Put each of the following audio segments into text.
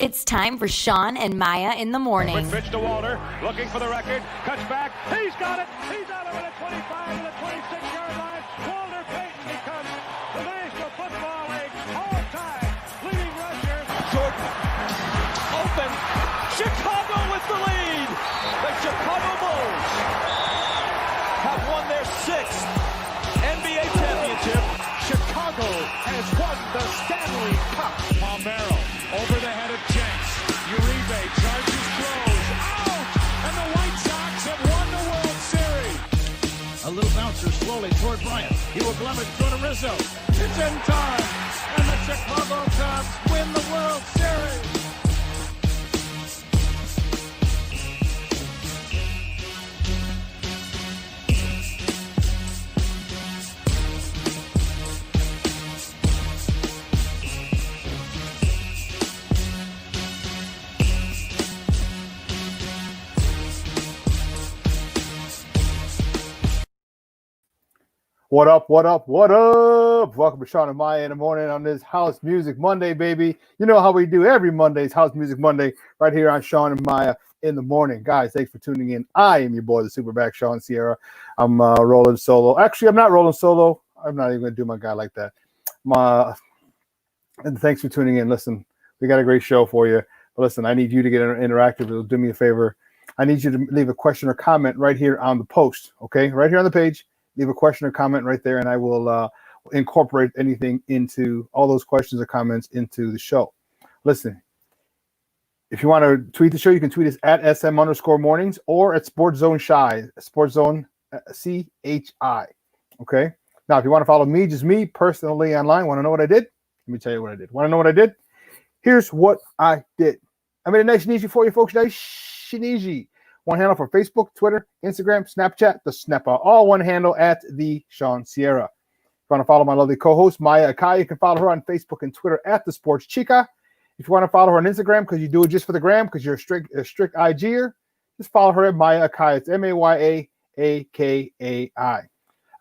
It's time for Shawn and Maya in the morning. Quick pitch to Walter, looking for the record, cuts back, he's got it, he's out of it at 25 to the 26-yard line. Walter Payton becomes the National Football League all-time leading rusher. Jordan, open, Chicago with the lead. The Chicago Bulls have won their 6th NBA championship. Chicago has won the Stanley Cup. Palmero over the head of Jenks. Uribe charges, throws, out! And the White Sox have won the World Series. A little bouncer slowly toward Bryant. He will glove it, throw to Rizzo. It's in time. And the Chicago Cubs win the World Series. What up, what up, what up? Welcome to Shawn and Maya in the morning on this House Music Monday, baby. You know how we do every Monday's House Music Monday right here on Shawn and Maya in the morning. Guys, thanks for tuning in. I am your boy, the Superback Shawn Sierra. I'm rolling solo. Actually, I'm not rolling solo. I'm not even going to do my guy like that. And thanks for tuning in. Listen, we got a great show for you. But listen, I need you to get interactive. It'll do me a favor. I need you to leave a question or comment right here on the post, okay? Right here on the page. Leave a question or comment right there, and I will incorporate anything into all those questions or comments into the show. Listen, if you want to tweet the show, you can tweet us at SM_mornings or at SportsZone Shy, SportsZone CHI. Okay. Now, if you want to follow me, just me personally online, want to know what I did? Let me tell you what I did. Want to know what I did? Here's what I did. I made it nice and easy for you folks. Nice and easy. One handle for Facebook, Twitter, Instagram, Snapchat, the Snapper. All one handle at the Shawn Sierra. If you want to follow my lovely co-host, Maya Akai, you can follow her on Facebook and Twitter at the Sports Chica. If you want to follow her on Instagram because you do it just for the gram because you're a strict IGer, just follow her at Maya Akai. It's MayaAkai. I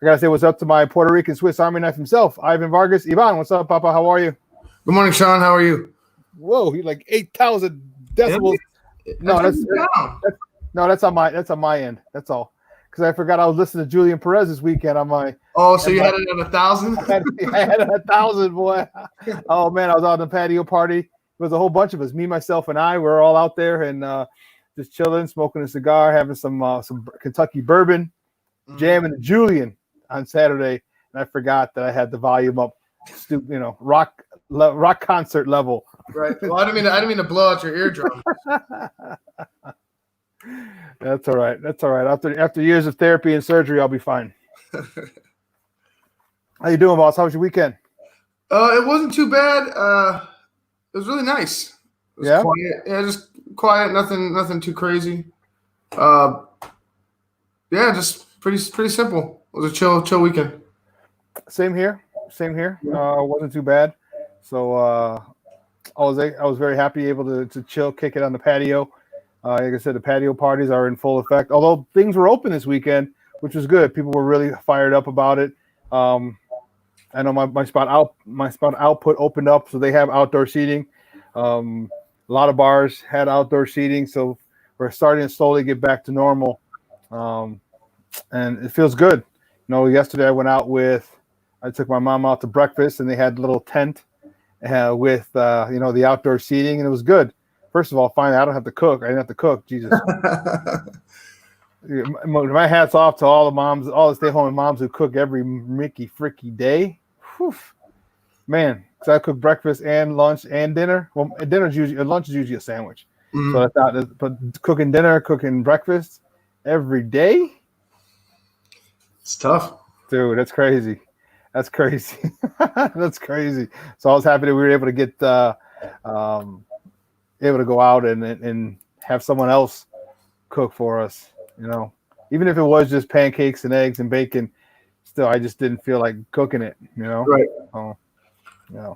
got to say what's up to my Puerto Rican Swiss Army knife himself, Ivan Vargas. Ivan, what's up, Papa? How are you? Good morning, Shawn. How are you? Whoa, he's like 8,000 decibels. No, that's on my end. That's all. Because I forgot I was listening to Julian Perez this weekend on my. Oh, so you had it at 1,000? I had it at 1,000, boy. Oh man, I was out on the patio party. It was a whole bunch of us. Me, myself, and I. We're all out there and just chilling, smoking a cigar, having some Kentucky bourbon, jamming to Julian on Saturday. And I forgot that I had the volume up, rock concert level. Right. Well, I didn't mean to blow out your eardrum. That's all right. That's all right. After years of therapy and surgery, I'll be fine. How you doing, boss? How was your weekend? It wasn't too bad. It was really nice. It was quiet. Yeah, just quiet. Nothing too crazy. Yeah, just pretty simple. It was a chill weekend. Same here. Wasn't too bad. So I was very happy able to chill, kick it on the patio. Like I said, the patio parties are in full effect. Although things were open this weekend, which was good. People were really fired up about it. I know my spot output opened up, so they have outdoor seating. A lot of bars had outdoor seating, so we're starting to slowly get back to normal, and it feels good. Yesterday I took my mom out to breakfast, and they had a little tent with the outdoor seating, and it was good. First of all, finally, I don't have to cook. I didn't have to cook. Jesus. My hat's off to all the moms, all the stay-home moms who cook every freaky day. Whew. Man, so I cook breakfast and lunch and dinner. Well, lunch is usually a sandwich. Mm-hmm. So I thought, but cooking dinner, cooking breakfast every day. It's tough. Dude, that's crazy. That's crazy. That's crazy. So I was happy that we were able to get able to go out and have someone else cook for us, even if it was just pancakes and eggs and bacon. Still, I just didn't feel like cooking it, Right. Yeah,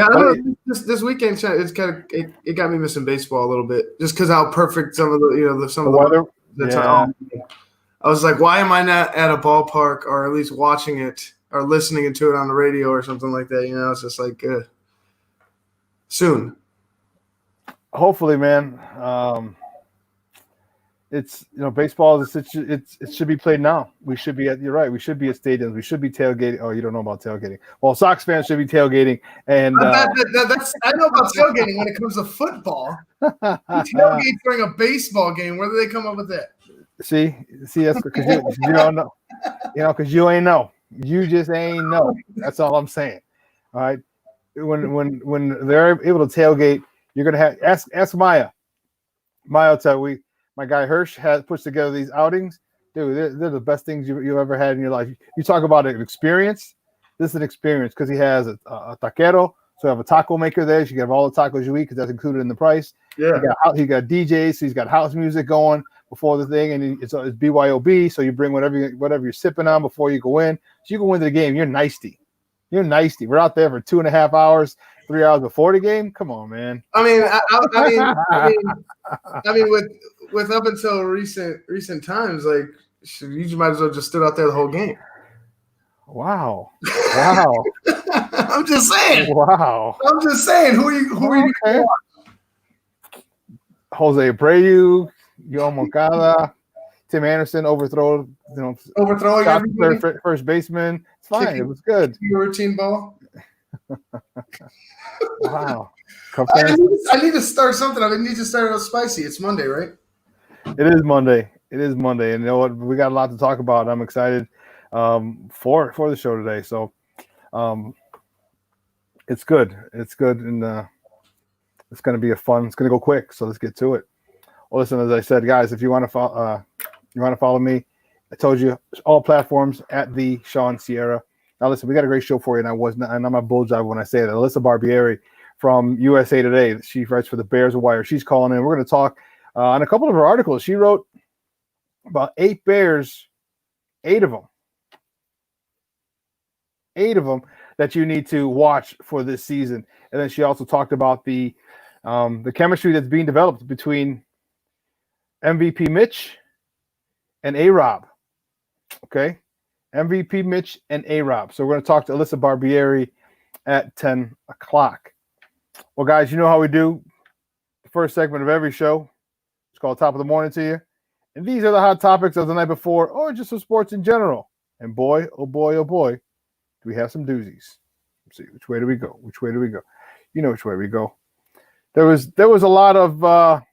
I don't know. This weekend, it's it got me missing baseball a little bit, just because how perfect some of the weather. I was like, why am I not at a ballpark or at least watching it or listening to it on the radio or something like that? It's just like soon. hopefully, man. It's baseball is it should be played now. We should be you're right. We should be at stadiums. We should be tailgating. Oh, you don't know about tailgating. Well, Sox fans should be tailgating. And I know about tailgating when it comes to football. Tailgate during a baseball game. Where do they come up with that? See, that's because you don't know. Because you ain't know. You just ain't know. That's all I'm saying. All right. When they're able to tailgate, you're gonna have ask Maya. Maya will tell you, my guy Hirsch puts together these outings. Dude, they're the best things you've ever had in your life. You talk about an experience. This is an experience because he has a taquero. So you have a taco maker there. You can have all the tacos you eat because that's included in the price. Yeah. He got DJs. So he's got house music going before the thing, and it's BYOB. So you bring whatever you're sipping on before you go in. So you go into the game. You're nicey. You're nicey. We're out there for 2.5 hours, 3 hours before the game. Come on, man. I mean, with up until recent times, like you might as well just stood out there the whole game. Wow. I'm just saying. Wow. I'm just saying. Who are you? Okay. Jose Abreu, Yoel Moncada, Tim Anderson overthrowing first baseman. It's fine. It was good. Routine ball. Wow. I need to start something. I need to start out spicy. It's Monday, right? It is Monday. And you know what? We got a lot to talk about. I'm excited for the show today. So it's good. It's good, and it's going to be it's going to go quick. So let's get to it. Well, listen, as I said, guys, if you want to follow me, I told you all platforms at the Shawn Sierra. Now, listen, we got a great show for you, and I'm not bull jive when I say that. Alyssa Barbieri from USA Today, she writes for the Bears Wire. She's calling in. We're going to talk on a couple of her articles. She wrote about 8 Bears, 8 of them that you need to watch for this season. And then she also talked about the chemistry that's being developed between MVP Mitch and A-Rob. Okay? MVP Mitch and A-Rob. So we're going to talk to Alyssa Barbieri at 10 o'clock. Well, guys, you know how we do. The first segment of every show. It's called Top of the Morning to you. And these are the hot topics of the night before or just some sports in general. And boy, oh boy, do we have some doozies. Let's see, which way do we go? You know which way we go. There was a lot of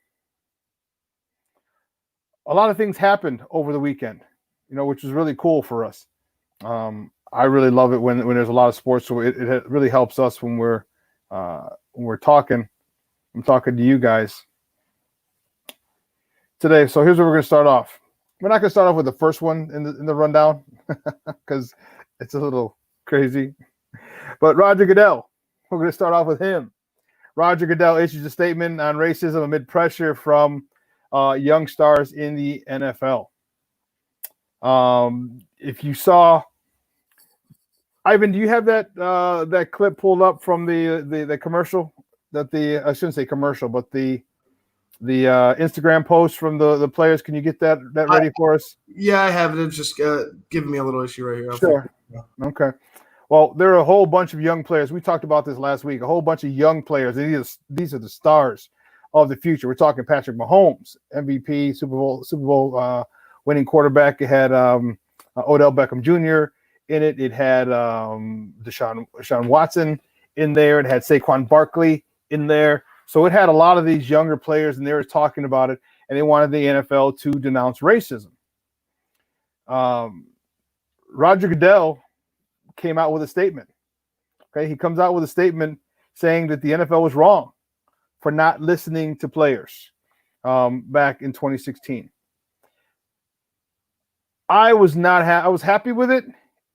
things happened over the weekend, which was really cool for us. I really love it when there's a lot of sports. So it really helps us when we're talking. I'm talking to you guys today. So here's where we're going to start off. We're not going to start off with the first one in the rundown because it's a little crazy. But Roger Goodell, we're going to start off with him. Roger Goodell issues a statement on racism amid pressure from young stars in the NFL. If you saw, Ivan, do you have that clip pulled up from the commercial that I shouldn't say commercial, but the Instagram post from the players? Can you get that ready for us? Yeah, I have it. It's just giving me a little issue right here. Sure. Okay. Well, there are a whole bunch of young players. We talked about this last week. A whole bunch of young players. These are the stars of the future. We're talking Patrick Mahomes, MVP, Super Bowl winning quarterback. It had Odell Beckham Jr. in it. It had Deshaun Watson in there. It had Saquon Barkley in there. So it had a lot of these younger players, and they were talking about it, and they wanted the NFL to denounce racism. Roger Goodell came out with a statement. Okay, he comes out with a statement saying that the NFL was wrong for not listening to players back in 2016. I was not I was happy with it,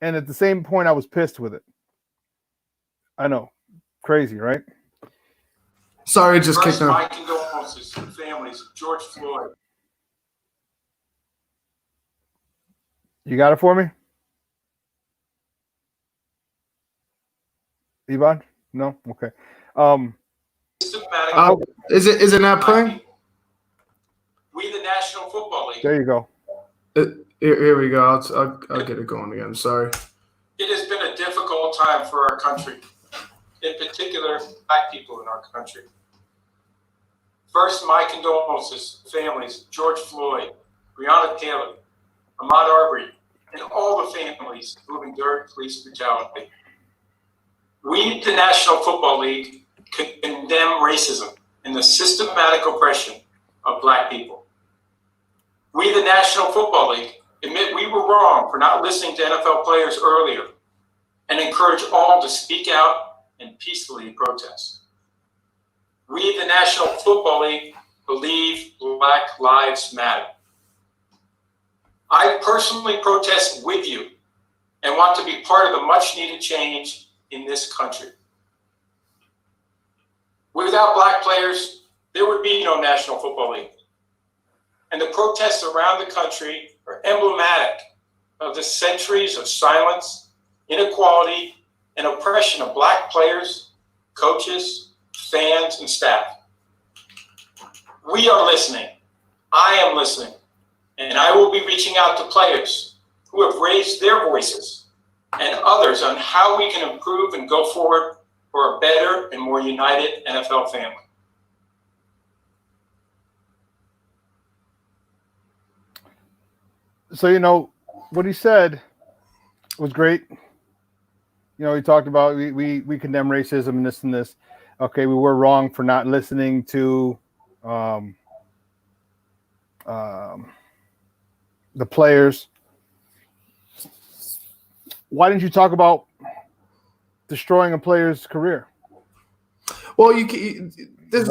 and at the same point, I was pissed with it. I know, crazy, right? Sorry, just kicked off. My condolences to the families of George Floyd. You got it for me? Ivan? No? Okay. Is it not playing? We, the National Football League. There you go. Here we go. I'll get it going again. Sorry. It has been a difficult time for our country, in particular, Black people in our country. First, my condolences to families George Floyd, Breonna Taylor, Ahmaud Arbery, and all the families who have endured police brutality. We, the National Football League, condemn racism and the systematic oppression of Black people. We, the National Football League, admit we were wrong for not listening to NFL players earlier and encourage all to speak out and peacefully protest. We, the National Football League, believe Black Lives Matter. I personally protest with you and want to be part of the much-needed change in this country. Without Black players, there would be no National Football League. And the protests around the country are emblematic of the centuries of silence, inequality, and oppression of Black players, coaches, fans, and staff. We are listening. I am listening. And I will be reaching out to players who have raised their voices and others on how we can improve and go forward for a better and more united NFL family. So, what he said was great. He talked about we condemn racism and this and this. Okay, we were wrong for not listening to the players. Why didn't you talk about destroying a player's career? Well, this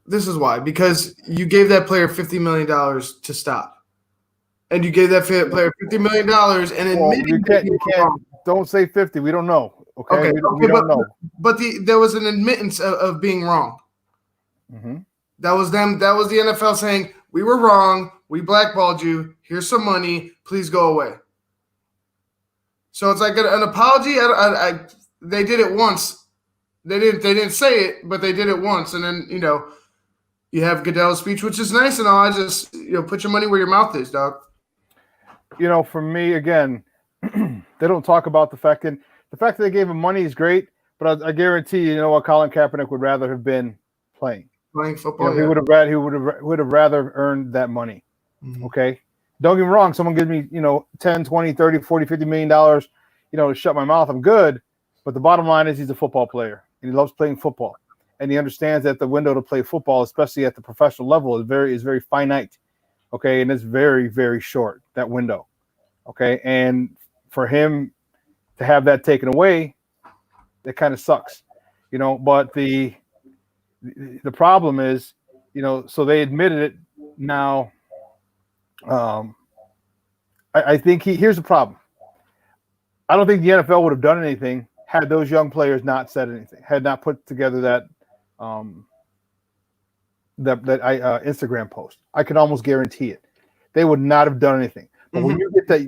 is why, because you gave that player $50 million to stop. And you gave that player $50 million and admitted you can't. Don't say 50. We don't know. Okay, we don't know. But there was an admittance of being wrong. Mm-hmm. That was them. That was the NFL saying, we were wrong. We blackballed you. Here's some money. Please go away. So it's like an apology. They did it once. They didn't say it, but they did it once. And then, you have Goodell's speech, which is nice and all. I just, put your money where your mouth is, dog. For me, again, they don't talk about the fact that they gave him money is great, but I guarantee what Colin Kaepernick would rather have been playing football. He would have rather earned that money. Mm-hmm. Okay, don't get me wrong. Someone gives me 10, 20, 30, 40, $50 million, to shut my mouth. I'm good, but the bottom line is he's a football player and he loves playing football, and he understands that the window to play football, especially at the professional level, is very finite. Okay, and it's very, very short, that window. Okay, and for him to have that taken away, it kind of sucks, But the problem is, so they admitted it now. I think here's the problem. I don't think the NFL would have done anything had those young players not said anything, had not put together that Instagram post. I can almost guarantee it. They would not have done anything. But when you get that,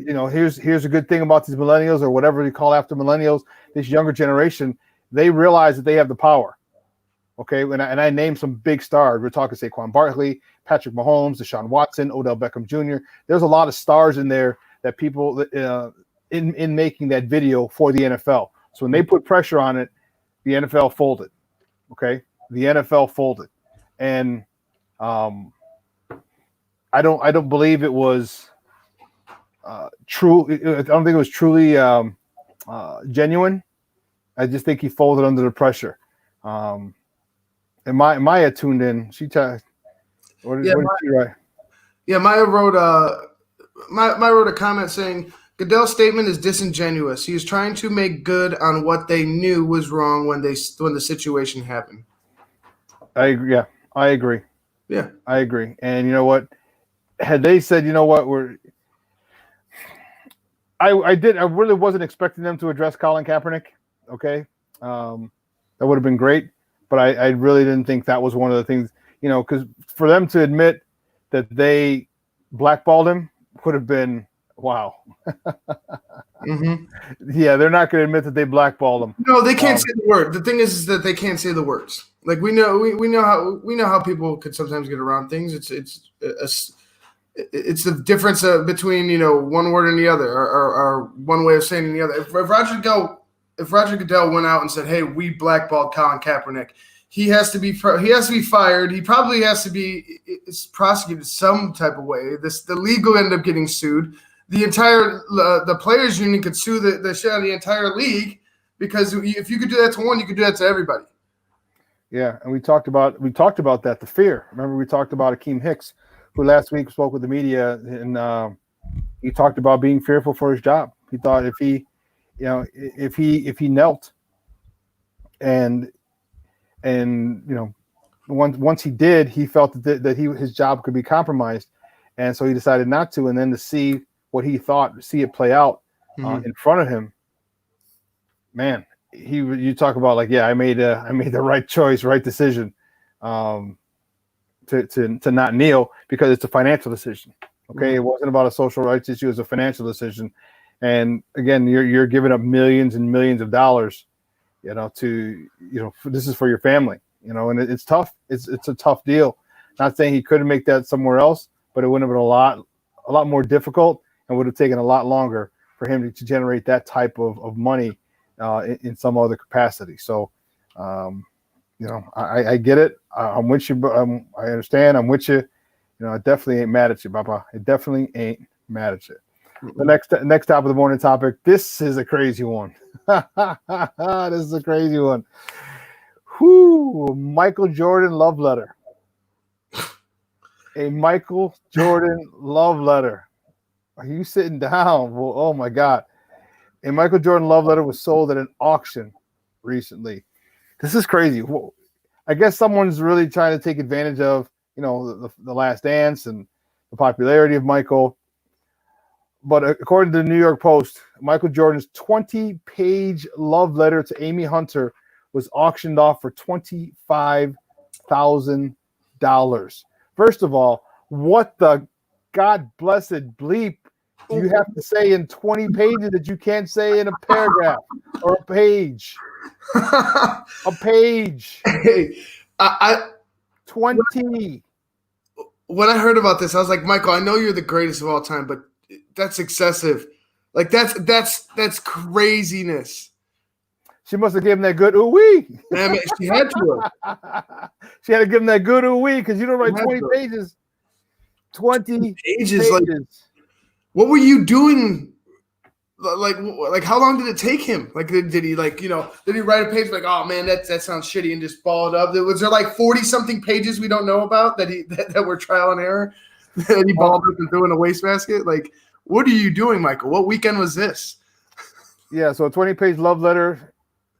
here's a good thing about these millennials or whatever you call after millennials, this younger generation, they realize that they have the power. Okay, and I named some big stars. We're talking Saquon Barkley, Patrick Mahomes, Deshaun Watson, Odell Beckham Jr. There's a lot of stars in there that people in making that video for the NFL. So when they put pressure on it, the NFL folded. Okay, the NFL folded, and I don't believe it was true. I don't think it was truly genuine. I just think he folded under the pressure. And Maya tuned in. She what did she write? Yeah, Maya wrote a comment saying Goodell's statement is disingenuous. He is trying to make good on what they knew was wrong when the situation happened. I agree. Yeah, I agree. Yeah, I agree. And you know what? Had they said, I really wasn't expecting them to address Colin Kaepernick. Okay, that would have been great. But I really didn't think that was one of the things, because for them to admit that they blackballed him would have been wow. Mm-hmm. Yeah, they're not going to admit that they blackballed him. No, they can't say the word. The thing is that they can't say the words. Like we know how people could sometimes get around things. It's the difference between one word and the other, or one way of saying the other. If Roger Goodell went out and said, "Hey, we blackballed Colin Kaepernick," he has to be fired. He probably has to be prosecuted some type of way. The league will end up getting sued. The entire the players union could sue the shit out of the entire league, because if you could do that to one, you could do that to everybody. Yeah, and we talked about that, the fear. Remember, we talked about Akeem Hicks, who last week spoke with the media, and he talked about being fearful for his job. He thought if he knelt and once he did, he felt that his job could be compromised, and so he decided not to. And then to see what he thought, see it play out in front of him, man. You talk about like, yeah, I made the right choice, right decision, to not kneel, because it's a financial decision. Okay, It wasn't about a social rights issue; it was a financial decision. And again, you're giving up millions and millions of dollars, this is for your family, and it's tough. It's a tough deal. Not saying he couldn't make that somewhere else, but it would have been a lot more difficult, and would have taken a lot longer for him to generate that type of money in some other capacity. So, I get it. I'm with you, but I understand. I'm with you. I definitely ain't mad at you, Papa. I definitely ain't mad at you. The next top of the morning topic. This is a crazy one. This is a crazy one. Whoo! Michael Jordan love letter. A Michael Jordan love letter. Are you sitting down? Well, oh my God. A Michael Jordan love letter was sold at an auction recently. This is crazy. Well, I guess someone's really trying to take advantage of, the Last Dance and the popularity of Michael. But according to the New York Post, Michael Jordan's 20-page love letter to Amy Hunter was auctioned off for $25,000. First of all, what the God blessed bleep do you have to say in 20 pages that you can't say in a paragraph or a page? A page. Hey, 20. When I heard about this, I was like, Michael, I know you're the greatest of all time, but that's excessive. Like that's craziness. She must have given that good ooh-wee. Damn it, she had to. She had to give him that good ooh-wee, because you don't write 20 pages. 20 pages. Like, what were you doing? Like how long did it take him? Like, did he did he write a page like, oh man, that sounds shitty, and just ball it up? Was there like 40-something pages we don't know about that were trial and error that he balled up and threw in a wastebasket? Like, what are you doing, Michael? What weekend was this? Yeah, so a 20-page love letter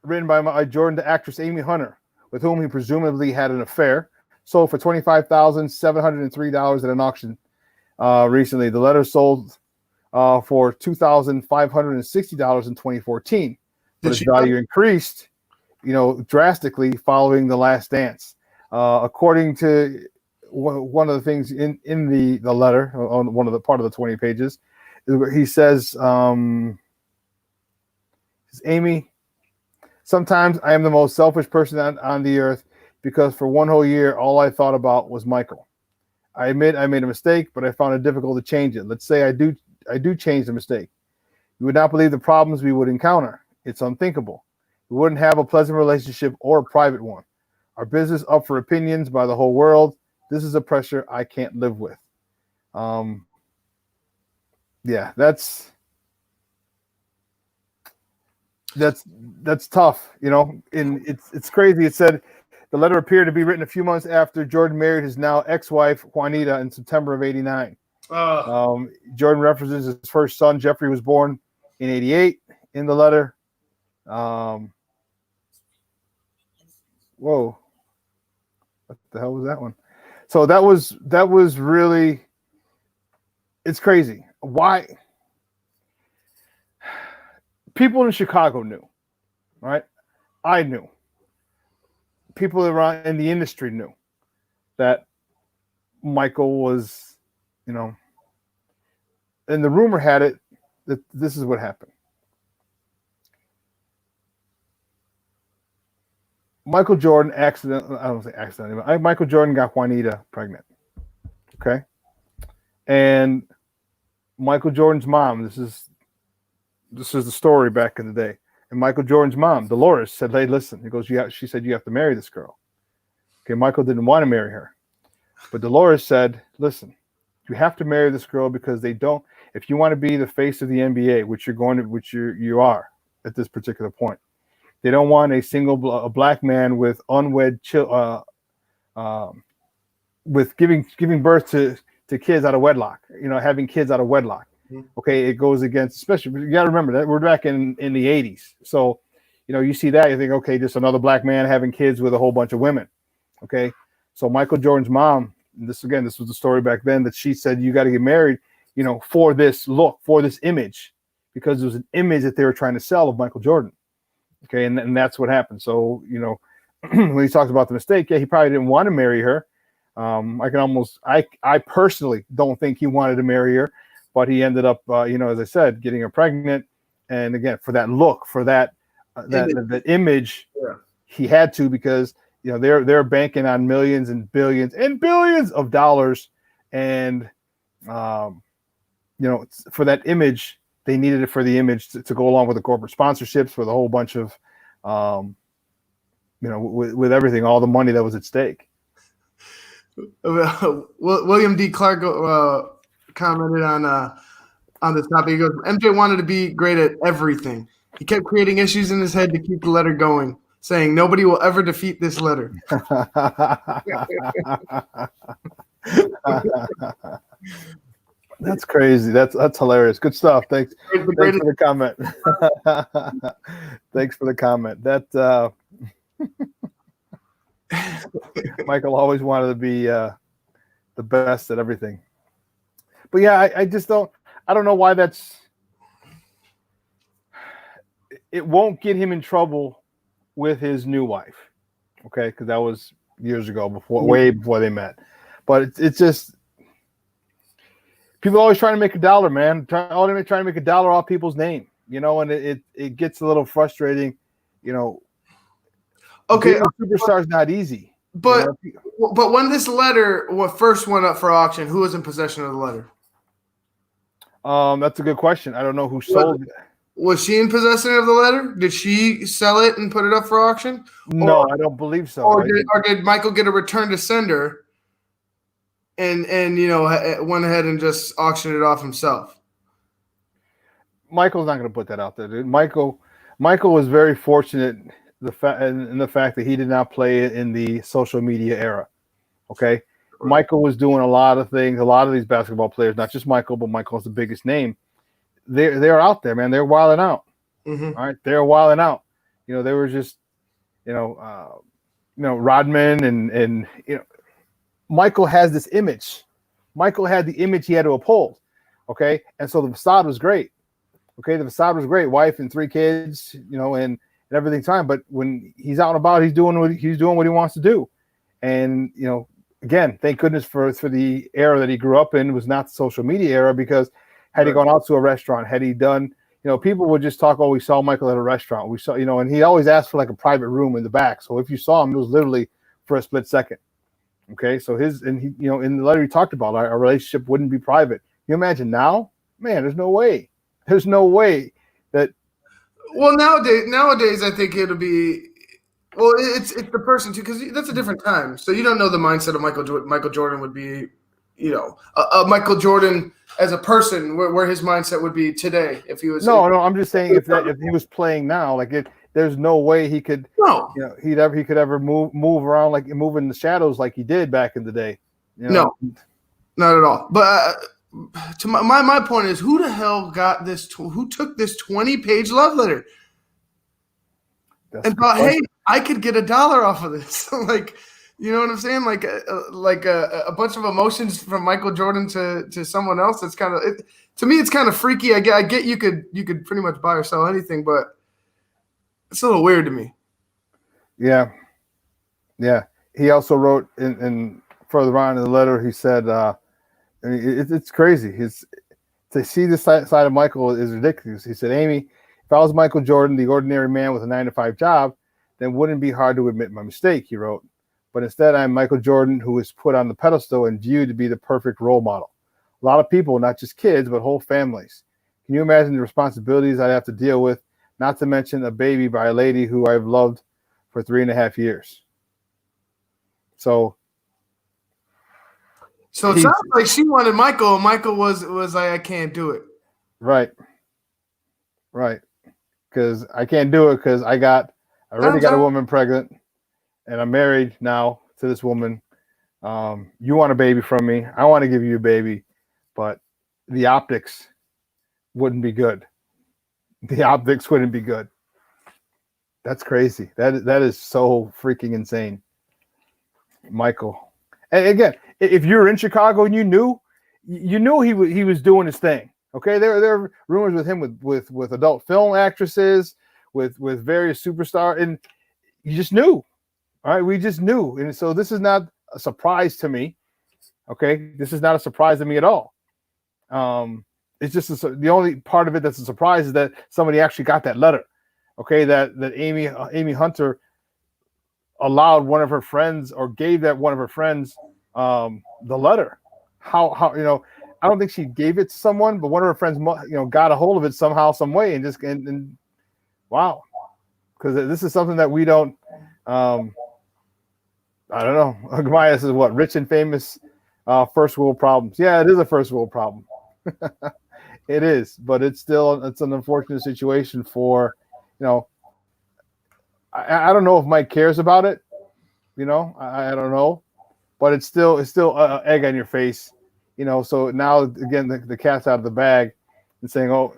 written by Jordan to actress Amy Hunter, with whom he presumably had an affair, sold for $25,703 at an auction recently. The letter sold for $2,560 in 2014. But its value increased, drastically following The Last Dance. According to one of the things in the letter, on one of the part of the 20 pages, he says, Amy, sometimes I am the most selfish person on the earth, because for one whole year, all I thought about was Michael. I admit I made a mistake, but I found it difficult to change it. Let's say I do change the mistake. You would not believe the problems we would encounter. It's unthinkable. We wouldn't have a pleasant relationship or a private one. Our business up for opinions by the whole world. This is a pressure I can't live with. Yeah, that's tough, and it's crazy. It said the letter appeared to be written a few months after Jordan married his now ex-wife Juanita in September of '89. Jordan references his first son Jeffrey was born in '88 in the letter. Whoa, what the hell was that one? So that was really, it's crazy. Why? People in Chicago knew, right? I knew. People around in the industry knew that Michael was, and the rumor had it that this is what happened. Michael Jordan Michael Jordan got Juanita pregnant. Okay. And Michael Jordan's mom, this is the story back in the day. And Michael Jordan's mom, Dolores, said, hey, listen, he goes, she said, you have to marry this girl. Okay, Michael didn't want to marry her. But Dolores said, listen, you have to marry this girl because they don't, if you want to be the face of the NBA, which you are at this particular point, they don't want a black man with unwed with giving birth to kids out of wedlock, having kids out of wedlock. Okay, it goes against, especially, you got to remember that we're back in the 80s. So, you see that, you think, okay, just another black man having kids with a whole bunch of women. Okay, so Michael Jordan's mom, this was the story back then, that she said, you got to get married, for this look, for this image, because it was an image that they were trying to sell of Michael Jordan. Okay, and that's what happened. So, when he talks about the mistake, yeah, he probably didn't want to marry her. I personally don't think he wanted to marry her, but he ended up, as I said, getting her pregnant. And again, for that look, for that image, yeah, he had to, because they're banking on millions and billions of dollars, and for that image, they needed it for the image to go along with the corporate sponsorships, for the whole bunch of with everything, all the money that was at stake. William D. Clark commented on this topic. He goes, MJ wanted to be great at everything. He kept creating issues in his head to keep the letter going, saying nobody will ever defeat this letter. That's crazy. That's hilarious. Good stuff. Thanks for the comment. Thanks for the comment. That Michael always wanted to be the best at everything. But yeah, I just don't know why it won't get him in trouble with his new wife. Okay, because that was years ago, way before they met. But it's just, people are always trying to make a dollar, man. Trying to make a dollar off people's name, and it gets a little frustrating, Okay, being a superstar is not easy. But when this letter first went up for auction, who was in possession of the letter? That's a good question. I don't know who sold it. Was she in possession of the letter? Did she sell it and put it up for auction? No, I don't believe so. Or did Michael get a return to sender and went ahead and just auctioned it off himself? Michael's not going to put that out there, dude. Michael was very fortunate in the fact that he did not play in the social media era. Okay, right. Michael was doing a lot of things. A lot of these basketball players, not just Michael, but Michael's the biggest name. They're out there, man. They're wilding out. Mm-hmm. All right, they're wilding out. They were just, Rodman and Michael has this image. Michael had the image he had to uphold. Okay, and so the facade was great. Okay, the facade was great. Wife and 3 kids. And everything's fine. But when he's out and about, he's doing what he wants to do. And again, thank goodness for the era that he grew up in, was not the social media era, because had he gone out to a restaurant, had he done, people would just talk, oh, we saw Michael at a restaurant. We saw, and he always asked for like a private room in the back. So if you saw him, it was literally for a split second. Okay. So in the letter he talked about, our relationship wouldn't be private. You imagine now, man, there's no way that. Well, nowadays, I think it'll be. Well, it's the person too, because that's a different time. So you don't know the mindset of Michael Jordan would be, a Michael Jordan as a person, where his mindset would be today if he was. No, I'm just saying if he was playing now, there's no way he could. No. He could ever move around, like move in the shadows like he did back in the day. No, not at all. But to my point is, who the hell got this? Who took this 20-page love letter and thought, hey, I could get $1 off of this? You know what I'm saying? Like a bunch of emotions from Michael Jordan to someone else. It's kind of to me, it's kind of freaky. I get you could pretty much buy or sell anything, but it's a little weird to me. Yeah. He also wrote in further on in the letter, he said, it's crazy. To see this side of Michael is ridiculous. He said, Amy, if I was Michael Jordan, the ordinary man with a 9-to-5 job, then it wouldn't be hard to admit my mistake, he wrote. But instead, I'm Michael Jordan, who is put on the pedestal and viewed to be the perfect role model. A lot of people, not just kids, but whole families. Can you imagine the responsibilities I'd have to deal with, not to mention a baby by a lady who I've loved for 3.5 years? So it sounds like she wanted Michael. Michael was like, I can't do it. Right. Because I can't do it because I already got a woman pregnant, and I'm married now to this woman. You want a baby from me? I want to give you a baby, but the optics wouldn't be good. The optics wouldn't be good. That's crazy. That is so freaking insane, Michael. And again, if you're in Chicago and you knew he was doing his thing. Okay, there are rumors with him with adult film actresses, with various superstars, and you just knew. All right, we just knew, and so this is not a surprise to me. Okay, this is not a surprise to me at all. It's just the only part of it that's a surprise is that somebody actually got that letter. Okay, that Amy Hunter allowed one of her friends or gave that one of her friends the letter. How I don't think she gave it to someone, but one of her friends got a hold of it somehow, some way, and wow, because this is something that we don't. I don't know. Maya says what? Rich and famous, first world problems. Yeah, it is a first world problem. It is, but it's an unfortunate situation for, I don't know if Mike cares about it. I don't know, but it's still egg on your face. So now again, the cat's out of the bag and saying, oh,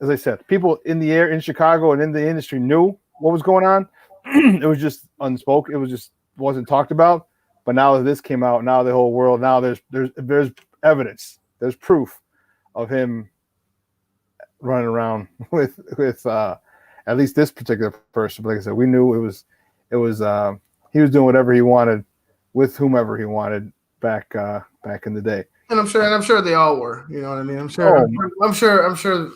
as I said, people in the air in Chicago and in the industry knew what was going on. It was just unspoken. It was just wasn't talked about. But now that this came out, now the whole world, now there's evidence, there's proof of him running around with at least this particular person. But like I said, we knew it was he was doing whatever he wanted with whomever he wanted back in the day. And I'm sure they all were. You know what I mean? I'm sure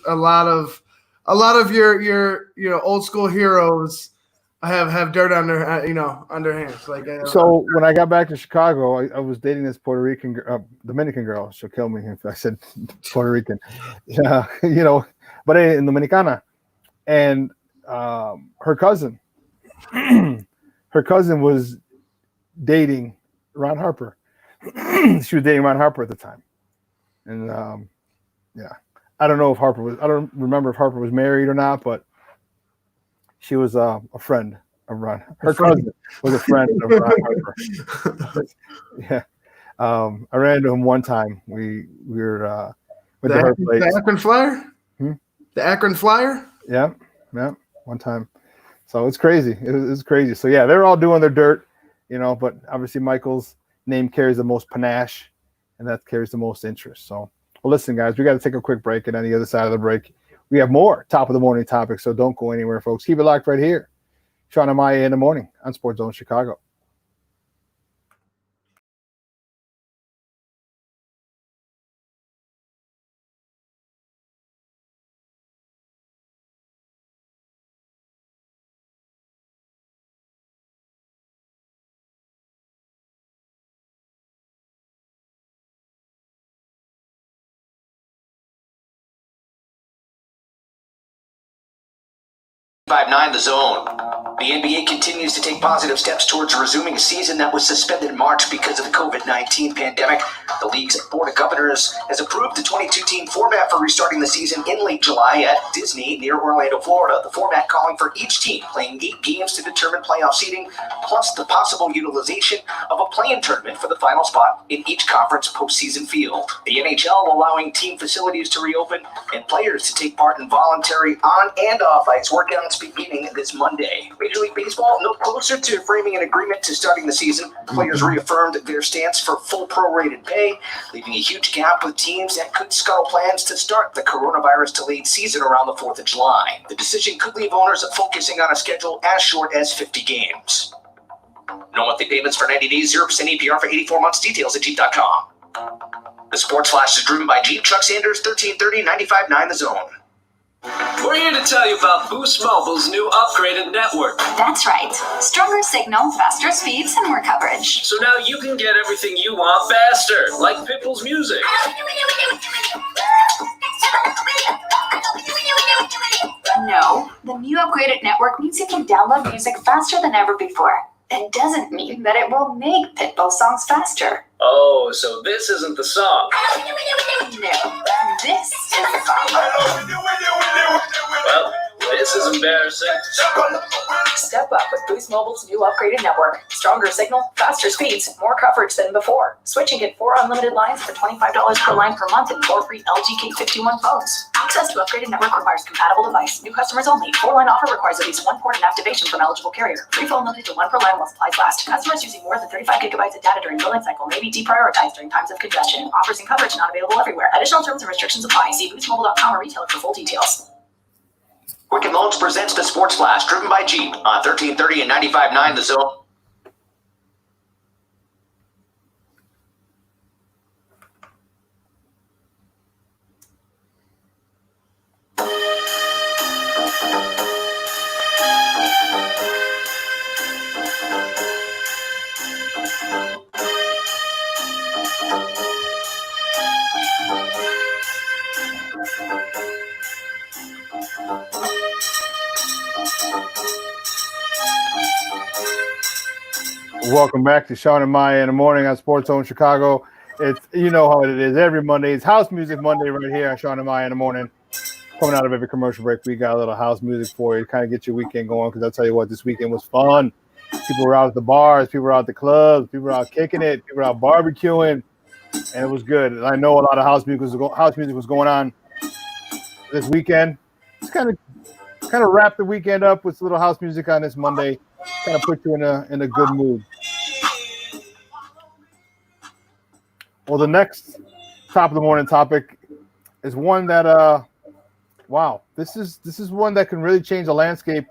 a lot of your old school heroes have dirt on their on their hands. Like so when I got back to Chicago, I was dating this Puerto Rican Dominican girl. She'll kill me if I said Puerto Rican. Yeah, but in Dominicana, and her cousin was dating Ron Harper. She was dating Ron Harper at the time, and I don't know if I don't remember if Harper was married or not, but she was a friend of Ron. Her cousin was a friend of Ron Harper. Yeah, I ran into him one time. We were went to her place. The Akron Flyer. The Akron Flyer. Yeah, one time. So it's crazy. It's crazy. So yeah, they're all doing their dirt, but obviously Michael's name carries the most panache, and that carries the most interest. So, well, listen, guys, we got to take a quick break, and on the other side of the break, we have more top of the morning topics. So don't go anywhere, folks. Keep it locked right here. Shawn and Maya in the morning on SportsZone Chicago. The Zone. The NBA continues to take positive steps towards resuming a season that was suspended in March because of the COVID-19 pandemic. The league's Board of Governors has approved the 22-team format for restarting the season in late July at Disney near Orlando, Florida. The format calling for each team playing 8 games to determine playoff seeding, plus the possible utilization of a play-in tournament for the final spot in each conference postseason field. The NHL allowing team facilities to reopen and players to take part in voluntary on- and off-ice workouts beginning this Monday. Major League Baseball no closer to framing an agreement to starting the season. Players reaffirmed their stance for full prorated pay, leaving a huge gap with teams that could scuttle plans to start the coronavirus-delayed season around the 4th of July. The decision could leave owners focusing on a schedule as short as 50 games. No monthly payments for 90 days, 0% APR for 84 months. Details at Jeep.com. The Sports Flash is driven by Jeep. Chuck Sanders, 1330 95.9 The Zone. We're here to tell you about Boost Mobile's new upgraded network. That's right. Stronger signal, faster speeds, and more coverage. So now you can get everything you want faster, like Pitbull's music. No, the new upgraded network means you can download music faster than ever before. It doesn't mean that it will make Pitbull songs faster. Oh, so this isn't the song. No, this is the song. Well, this is embarrassing. Step up with Boost Mobile's new upgraded network. Stronger signal, faster speeds, more coverage than before. Switch and get 4 unlimited lines for $25 per line per month and 4 free LG K51 phones. Access to upgraded network requires compatible device. New customers only. 4-line offer requires at least 1 port and activation from eligible carrier. Free phone limited to 1 per line while supplies last. Customers using more than 35 gigabytes of data during billing cycle may be deprioritized during times of congestion. Offers and coverage not available everywhere. Additional terms and restrictions apply. See boostmobile.com or retailer for full details. Quicken Loans presents the Sports Flash, driven by Jeep on 1330 and 95.9 The Zone. Welcome back to Shawn and Maya in the morning on SportsZone Chicago. It's, you know how it is every Monday. It's House Music Monday right here on Shawn and Maya in the morning. Coming out of every commercial break, we got a little house music for you to kind of get your weekend going, because I'll tell you what, this weekend was fun. People were out at the bars, people were out at the clubs, people were out kicking it, people were out barbecuing, and it was good. And I know a lot of house music was going on this weekend. Just kind of wrap the weekend up with a little house music on this Monday. Kind of put you in a good mood. Well, the next top of the morning topic is one that wow, this is one that can really change the landscape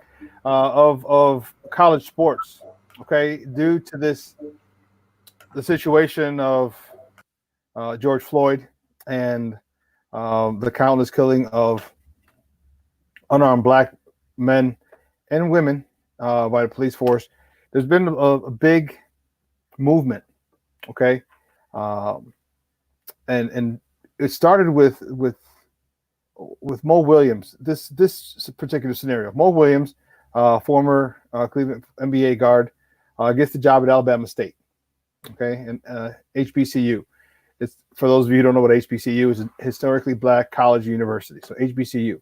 of college sports. Okay, due to the situation of George Floyd and the countless killing of unarmed black men and women by the police force. There's been a big movement, okay, and it started with Mo Williams. This particular scenario, Mo Williams, former Cleveland NBA guard, gets the job at Alabama State, okay, and HBCU. It's, for those of you who don't know what HBCU is, a historically black college university. So HBCU.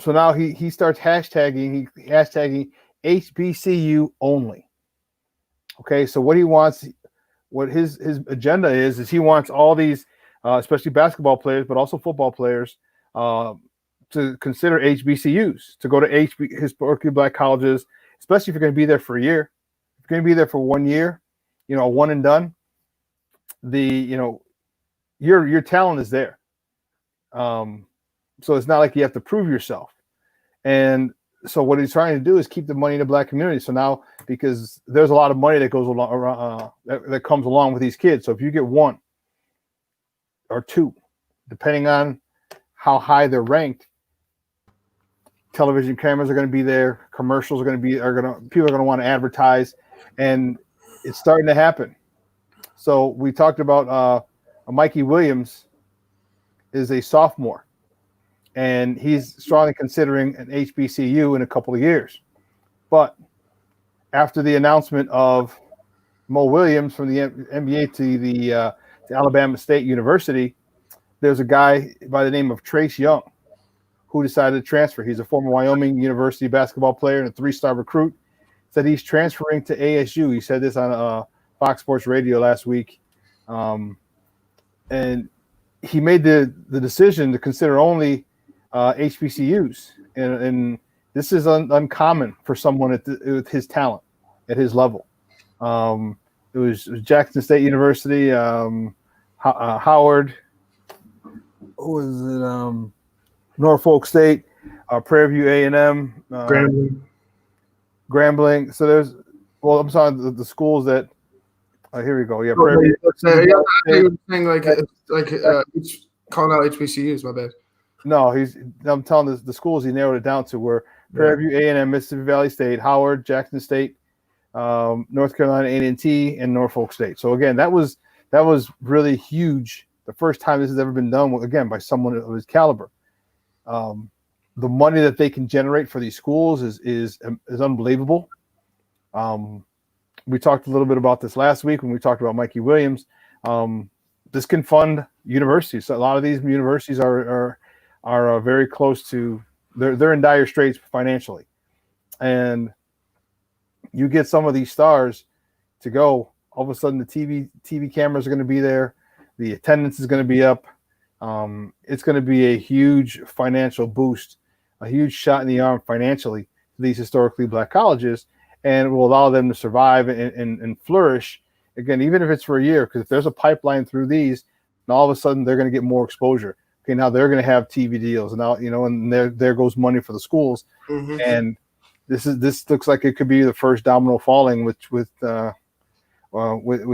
So now he starts hashtagging HBCU only. Okay, so what he wants, what his agenda is he wants all these, especially basketball players, but also football players, to consider HBCUs, to go to historically black colleges, especially if you're going to be there for a year. If you're going to be there for 1 year, one and done, your talent is there. So it's not like you have to prove yourself. And so what he's trying to do is keep the money in the black community. So now, because there's a lot of money that goes along, that comes along with these kids. So if you get 1 or 2, depending on how high they're ranked, television cameras are going to be there, commercials people are going to want to advertise, and it's starting to happen. So we talked about Mikey Williams is a sophomore, and he's strongly considering an HBCU in a couple of years. But after the announcement of Mo Williams from the NBA to Alabama State University, there's a guy by the name of Trace Young who decided to transfer. He's a former Wyoming University basketball player and a 3-star recruit. Said he's transferring to ASU. He said this on Fox Sports Radio last week. And he made the decision to consider only HBCUs. And this is uncommon for someone with his talent, at his level. It was Jackson State University, Howard, who was it? Norfolk State, Prairie View A&M, Grambling. So there's, I'm sorry, the schools that. Here we go. Yeah, Prairie View. It's calling out HBCUs. My bad. No, I'm telling the schools he narrowed it down to were Prairie View A&M, Mississippi Valley State, Howard, Jackson State, North Carolina A&T, and Norfolk State. So again, that was really huge. The first time this has ever been done, again, by someone of his caliber. The money that they can generate for these schools is unbelievable. We talked a little bit about this last week when we talked about Mikey Williams. This can fund universities. So a lot of these universities are very close to they're in dire straits financially, and you get some of these stars to go. All of a sudden, the TV cameras are going to be there, the attendance is going to be up. It's going to be a huge financial boost, a huge shot in the arm financially to these historically black colleges, and it will allow them to survive and flourish again, even if it's for a year. Because if there's a pipeline through these, and all of a sudden they're going to get more exposure. Okay, now they're going to have TV deals, and now and there goes money for the schools, and this looks like it could be the first domino falling with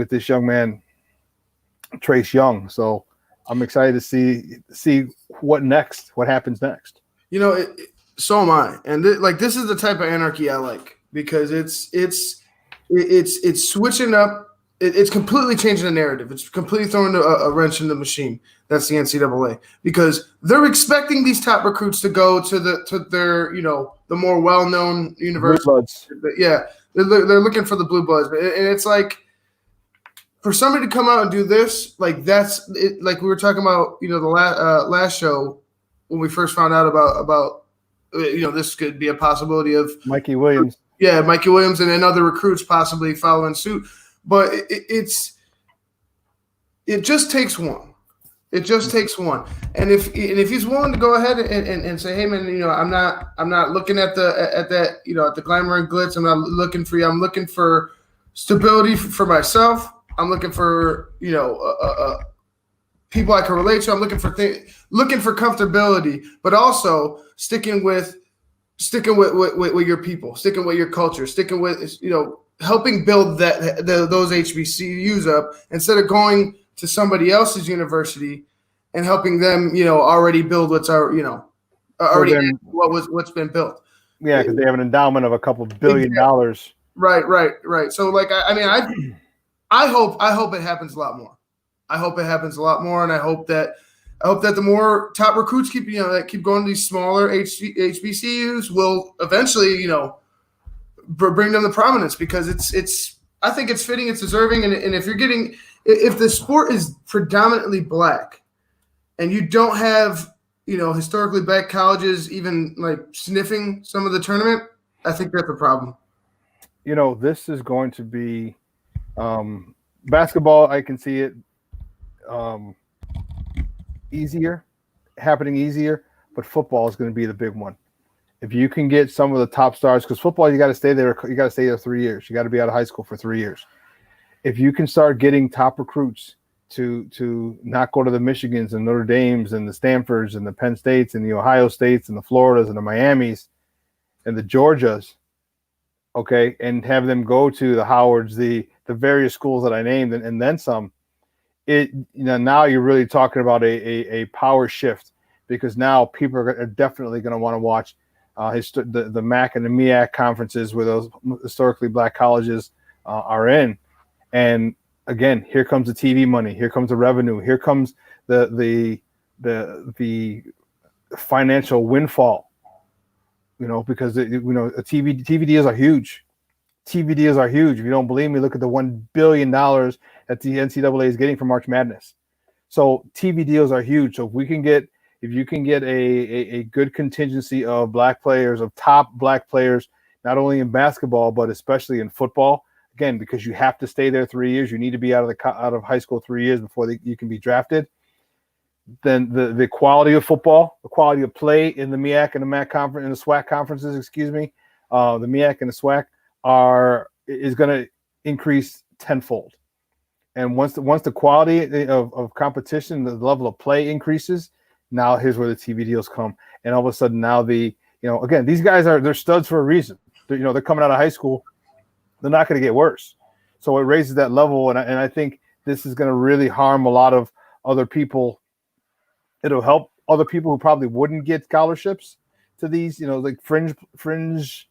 this young man, Trace Young. So I'm excited to see what happens next. So am I, and this is the type of anarchy I like, because it's switching up. It's completely changing the narrative. It's completely throwing a wrench in the machine. That's the NCAA, because they're expecting these top recruits to go to their the more well-known universities. Yeah, they're looking for the blue bloods, and it's like, for somebody to come out and do this, that's it. Like we were talking about, the last show when we first found out about this could be a possibility of Mikey Williams. Yeah, Mikey Williams and then other recruits possibly following suit. But it just takes one. It just takes one. And if he's willing to go ahead and say, hey man, I'm not looking at the glamour and glitz. I'm not looking for you. I'm looking for stability for myself. I'm looking for people I can relate to. I'm looking for comfortability, but also sticking with your people, sticking with your culture, sticking with helping build those HBCUs up, instead of going to somebody else's university and helping them already build what's what's been built. Yeah, because they have an endowment of a couple $billion. Right. So I hope it happens a lot more. I hope it happens a lot more, and I hope that the more top recruits keep going to these smaller HBCUs will eventually bring them the prominence, because I think it's fitting, it's deserving, and if the sport is predominantly black, and you don't have historically black colleges even sniffing some of the tournament, I think that's a problem. This is going to be basketball. I can see it happening easier, but football is going to be the big one. If you can get some of the top stars, because football, you got to stay there. You got to stay there 3 years. You got to be out of high school for 3 years. If you can start getting top recruits to not go to the Michigans and Notre Dames and the Stanfords and the Penn States and the Ohio States and the Floridas and the Miamis and the Georgias, okay, and have them go to the Howards, the various schools that I named, and then some. Now you're really talking about a power shift, because now people are definitely going to want to watch the MAC and the MEAC conferences where those historically black colleges are in. And again, here comes the TV money, here comes the revenue, here comes the financial windfall, because TV deals are huge. TV deals are huge. If you don't believe me, look at the $1 billion that the NCAA is getting from March Madness. So TV deals are huge. So if you can get a good contingency of black players, of top black players, not only in basketball, but especially in football, again, because you have to stay there 3 years. You need to be out of high school 3 years before you can be drafted. Then the quality of football, the quality of play in the MEAC and the MAC conference, in the SWAC conferences, the MEAC and the SWAC is going to increase tenfold. And once the quality of competition, the level of play increases, now here's where the TV deals come. And all of a sudden now again, these guys they're studs for a reason. They're coming out of high school. They're not going to get worse. So it raises that level. And I think this is going to really harm a lot of other people. It'll help other people who probably wouldn't get scholarships to these, like fringe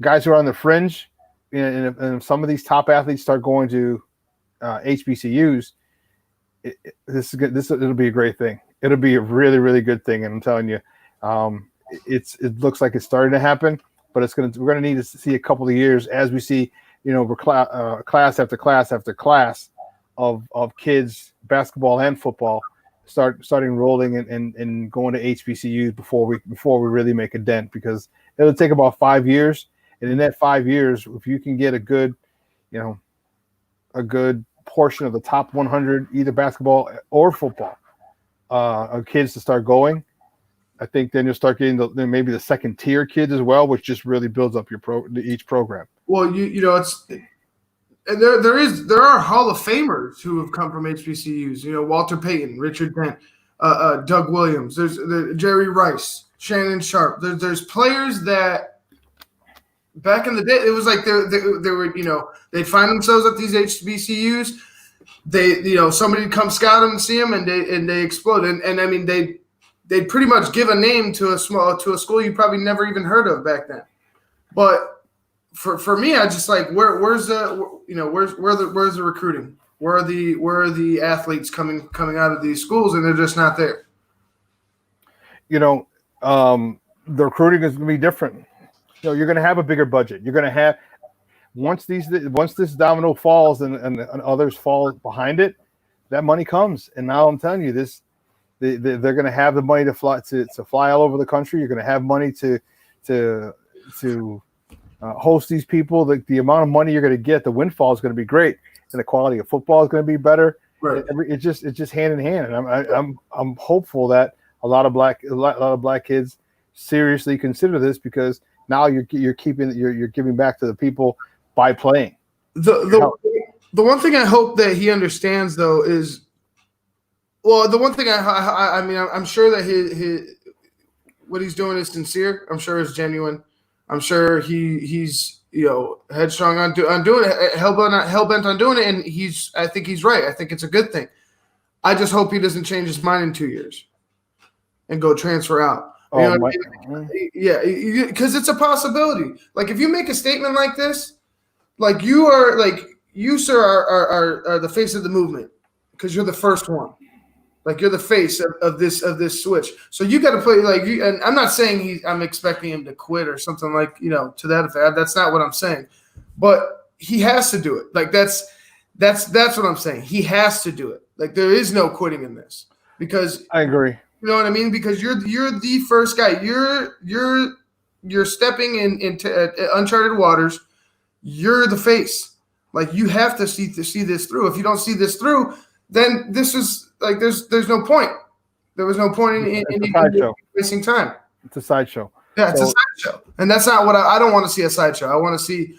guys who are on the fringe. And if some of these top athletes start going to HBCUs, it'll be a great thing. It'll be a really, really good thing. And I'm telling you, it looks like it's starting to happen. but we're going to need to see a couple of years as we see, class after class after class of kids, basketball and football, starting rolling and going to HBCUs before we really make a dent, because it'll take about 5 years. And in that 5 years, if you can get a good portion of the top 100, either basketball or football, of kids to start going, I think then you'll start getting maybe the second tier kids as well, which just really builds up each program. Well, there are Hall of Famers who have come from HBCUs. Walter Payton, Richard Dent, Doug Williams. There's Jerry Rice, Shannon Sharp. There's players that back in the day, it was like they were they'd find themselves at these HBCUs. Somebody'd come scout them and see them, and they explode. And I mean they'd pretty much give a name to a school you probably never even heard of back then. But for me, I just like where's the recruiting? Where are the athletes coming out of these schools, and they're just not there. The recruiting is going to be different. You're going to have a bigger budget. You're going to have once this domino falls and others fall behind it, that money comes. And now I'm telling you this. They're going to have the money to fly all over the country. You're going to have money to host these people. The amount of money you're going to get, the windfall is going to be great, and the quality of football is going to be better. Right. It's just hand in hand, and I'm hopeful that a lot of black kids seriously consider this, because now you're giving back to the people by playing. The one thing I hope that he understands, though, is. Well, the one thing I'm sure that his what he's doing is sincere. I'm sure it's genuine. I'm sure he's headstrong on doing it, hell bent on doing it, and I think he's right. I think it's a good thing. I just hope he doesn't change his mind in 2 years and go transfer out. Yeah, because it's a possibility. Like if you make a statement like this, like you sir are the face of the movement, because you're the first one. Like you're the face of this switch, so you got to play like you. And I'm not saying I'm expecting him to quit or something like to that effect. That's not what I'm saying, but he has to do it. Like that's what I'm saying. He has to do it. Like there is no quitting in this, because I agree. You know what I mean? Because you're the first guy. You're stepping into uncharted waters. You're the face. Like you have to see this through. If you don't see this through, then this is like there's no point. There was no point in wasting time. It's a sideshow. Yeah, it's a sideshow, and that's not what I don't want to see. A sideshow. I want to see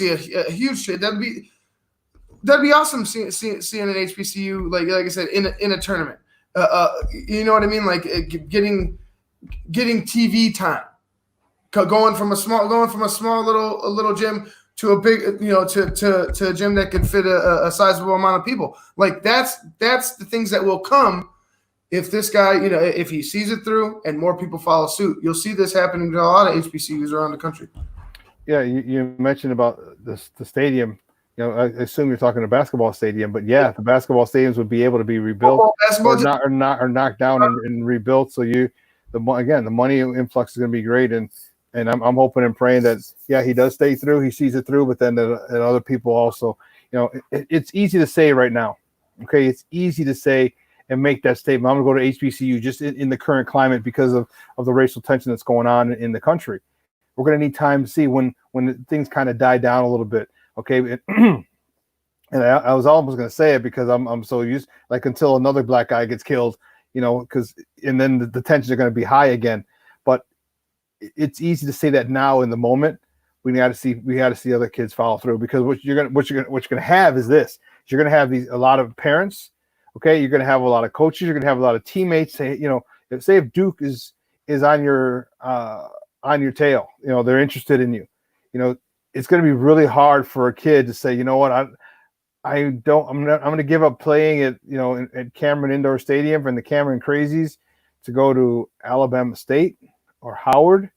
a huge trade. That'd be awesome. Seeing an HBCU like I said in a tournament. You know what I mean? Like getting TV time, going from a small little gym to a big, to a gym that could fit a sizable amount of people. Like that's the things that will come if this guy, if he sees it through and more people follow suit. You'll see this happening to a lot of HBCUs around the country. Yeah, you mentioned about the stadium. I assume you're talking a basketball stadium, but yeah, the basketball stadiums would be able to be rebuilt or knocked down and rebuilt. So the money influx is going to be great, and I'm hoping and praying that he does stay through, he sees it through, but then that other people also, it's easy to say right now, okay, it's easy to say and make that statement. I'm going to go to HBCU just in the current climate because of the racial tension that's going on in the country. We're going to need time to see when things kind of die down a little bit. Okay, and I was almost going to say it because I'm so used, like until another black guy gets killed, and then the tensions are going to be high again. But it's easy to say that now in the moment. We got to see other kids follow through, because what you're going to have is this: you're going to have a lot of parents. Okay, you're going to have a lot of coaches. You're going to have a lot of teammates. Say, if Duke is on your tail, they're interested in you. It's going to be really hard for a kid to say, you know what, I'm going to give up playing at Cameron Indoor Stadium from the Cameron Crazies to go to Alabama State or Howard.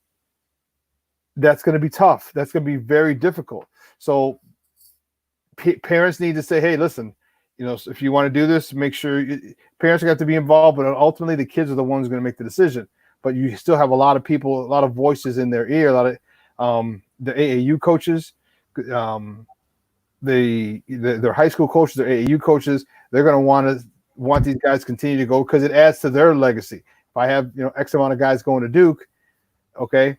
That's going to be tough. That's going to be very difficult. So parents need to say, hey, listen, if you want to do this, make sure parents are going to have to be involved, but ultimately the kids are the ones going to make the decision. But you still have a lot of people, a lot of voices in their ear, a The AAU coaches, their high school coaches, their AAU coaches, they're going to want these guys to continue to go because it adds to their legacy. If I have X amount of guys going to Duke, okay,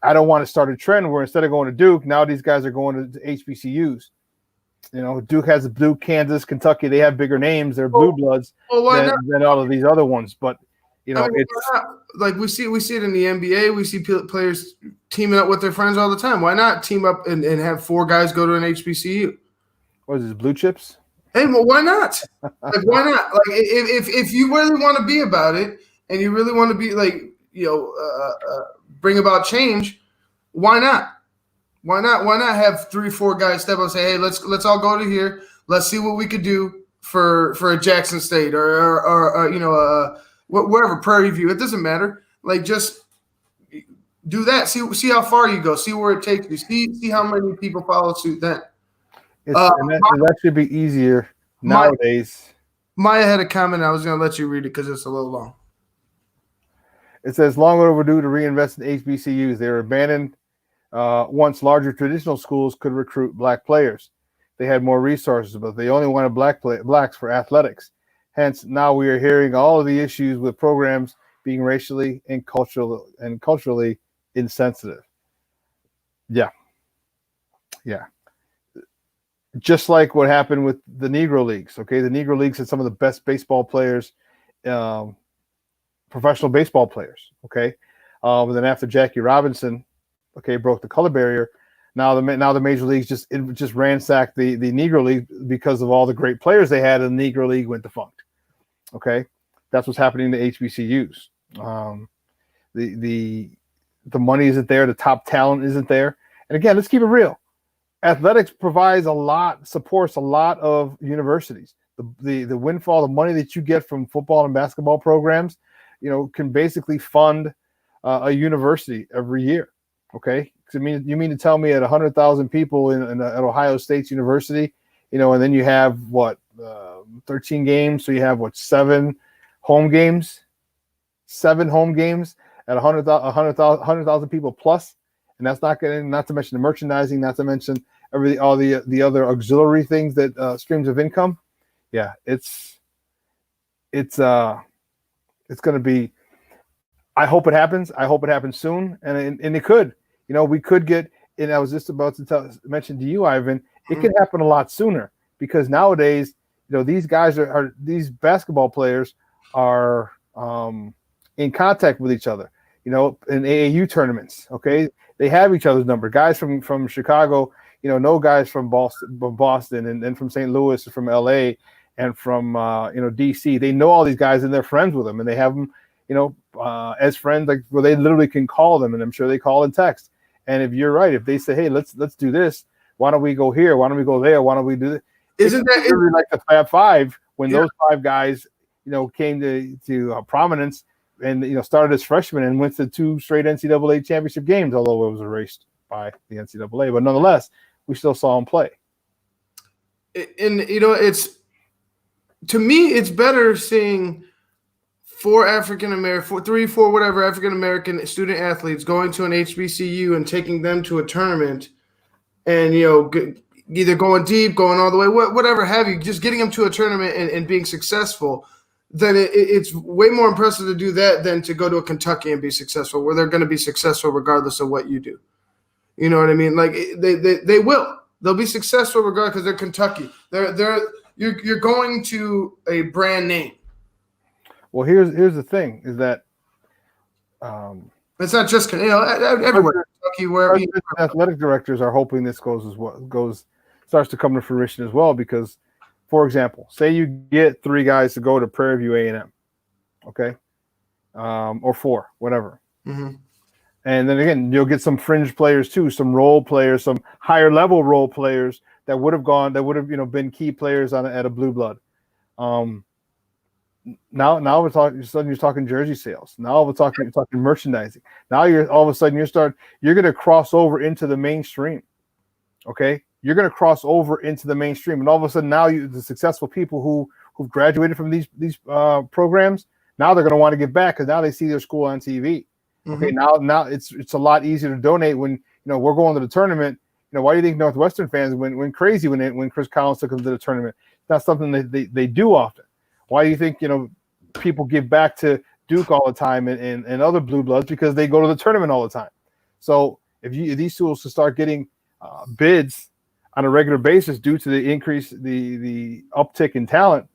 I don't want to start a trend where instead of going to Duke, now these guys are going to HBCUs. Duke has Duke, Kansas, Kentucky. They have bigger names. They're blue bloods than all of these other ones. But it's like we see it in the NBA. We see players teaming up with their friends all the time. Why not team up and have 4 guys go to an HBCU? What is this, blue chips? Hey, well, why not? Like, why not? Like, if you really want to be about it and you really want to be bring about change, why not? Why not have 3-4 guys step up and say, hey, let's all go to here. Let's see what we could do for a Jackson State or wherever, Prairie View. It doesn't matter. Like, just do that. See how far you go. See where it takes you. See how many people follow suit then. That should be easier nowadays. Maya had a comment. I was going to let you read it because it's a little long. It says, long overdue to reinvest in HBCUs. They were abandoned once larger traditional schools could recruit black players. They had more resources, but they only wanted blacks for athletics. Hence, now we are hearing all of the issues with programs being racially and culturally insensitive. Yeah. Just like what happened with the Negro Leagues. Okay, the Negro Leagues had some of the best baseball players, professional baseball players. Okay, but then after Jackie Robinson, broke the color barrier, now the major leagues just ransacked the Negro League because of all the great players they had, and the Negro League went defunct. Okay, that's what's happening to HBCUs. The money isn't there, the top talent isn't there, and again, let's keep it real. Athletics supports a lot of universities. The windfall, the money that you get from football and basketball programs, can basically fund a university every year. Okay, you mean to tell me at 100,000 people at Ohio State's university, and then you have 13 games, so you have 7 home games, at 100,000 people plus, and that's not to mention the merchandising, not to mention all the other auxiliary things that streams of income. Yeah, it's going to be. I hope it happens. I hope it happens soon, and it could. We could get. And I was just about to mention to you, Ivan, it could happen a lot sooner because nowadays, these guys these basketball players are in contact with each other. In AAU tournaments. Okay, they have each other's number. Guys from Chicago, know guys from Boston, and then from St. Louis, from LA, and from DC. They know all these guys and they're friends with them, and they have them, as friends, like where they literally can call them, and I'm sure they call and text. And if you're right, if they say, hey, let's do this, why don't we go here? Why don't we go there? Why don't we do this? Isn't that really like the Fab Five when those 5 guys, came to prominence and started as freshmen and went to 2 straight NCAA championship games, although it was erased by the NCAA, but nonetheless, we still saw them play. And to me, it's better seeing 4 African-American, 3, 4, whatever African-American student athletes going to an HBCU and taking them to a tournament and, either going deep, going all the way, whatever have you, just getting them to a tournament and being successful, then it's way more impressive to do that than to go to a Kentucky and be successful, where they're going to be successful regardless of what you do. You know what I mean? Like they will. They'll be successful regardless because they're Kentucky. You're going to a brand name. Well, here's the thing: is that it's not just everywhere. Kentucky, wherever. Athletic directors are hoping this starts to come to fruition as well. Because, for example, say you get 3 guys to go to Prairie View A&M, okay, or 4, whatever. Mm-hmm. And then again, you'll get some fringe players too, some role players, some higher level role players that would have been key players at a blue blood. Now we're talking. Suddenly you're talking jersey sales. Now you're talking merchandising. Now you're all of a sudden you're going to cross over into the mainstream. Okay, you're going to cross over into the mainstream, and all of a sudden now the successful people who've graduated from these programs, now they're going to want to get back because now they see their school on TV. Okay, now it's a lot easier to donate when we're going to the tournament. Why do you think Northwestern fans went crazy when Chris Collins took them to the tournament? It's not something that they do often. Why do you think people give back to Duke all the time and other blue bloods? Because they go to the tournament all the time. So if these schools to start getting bids on a regular basis due to the increase, the uptick in talent,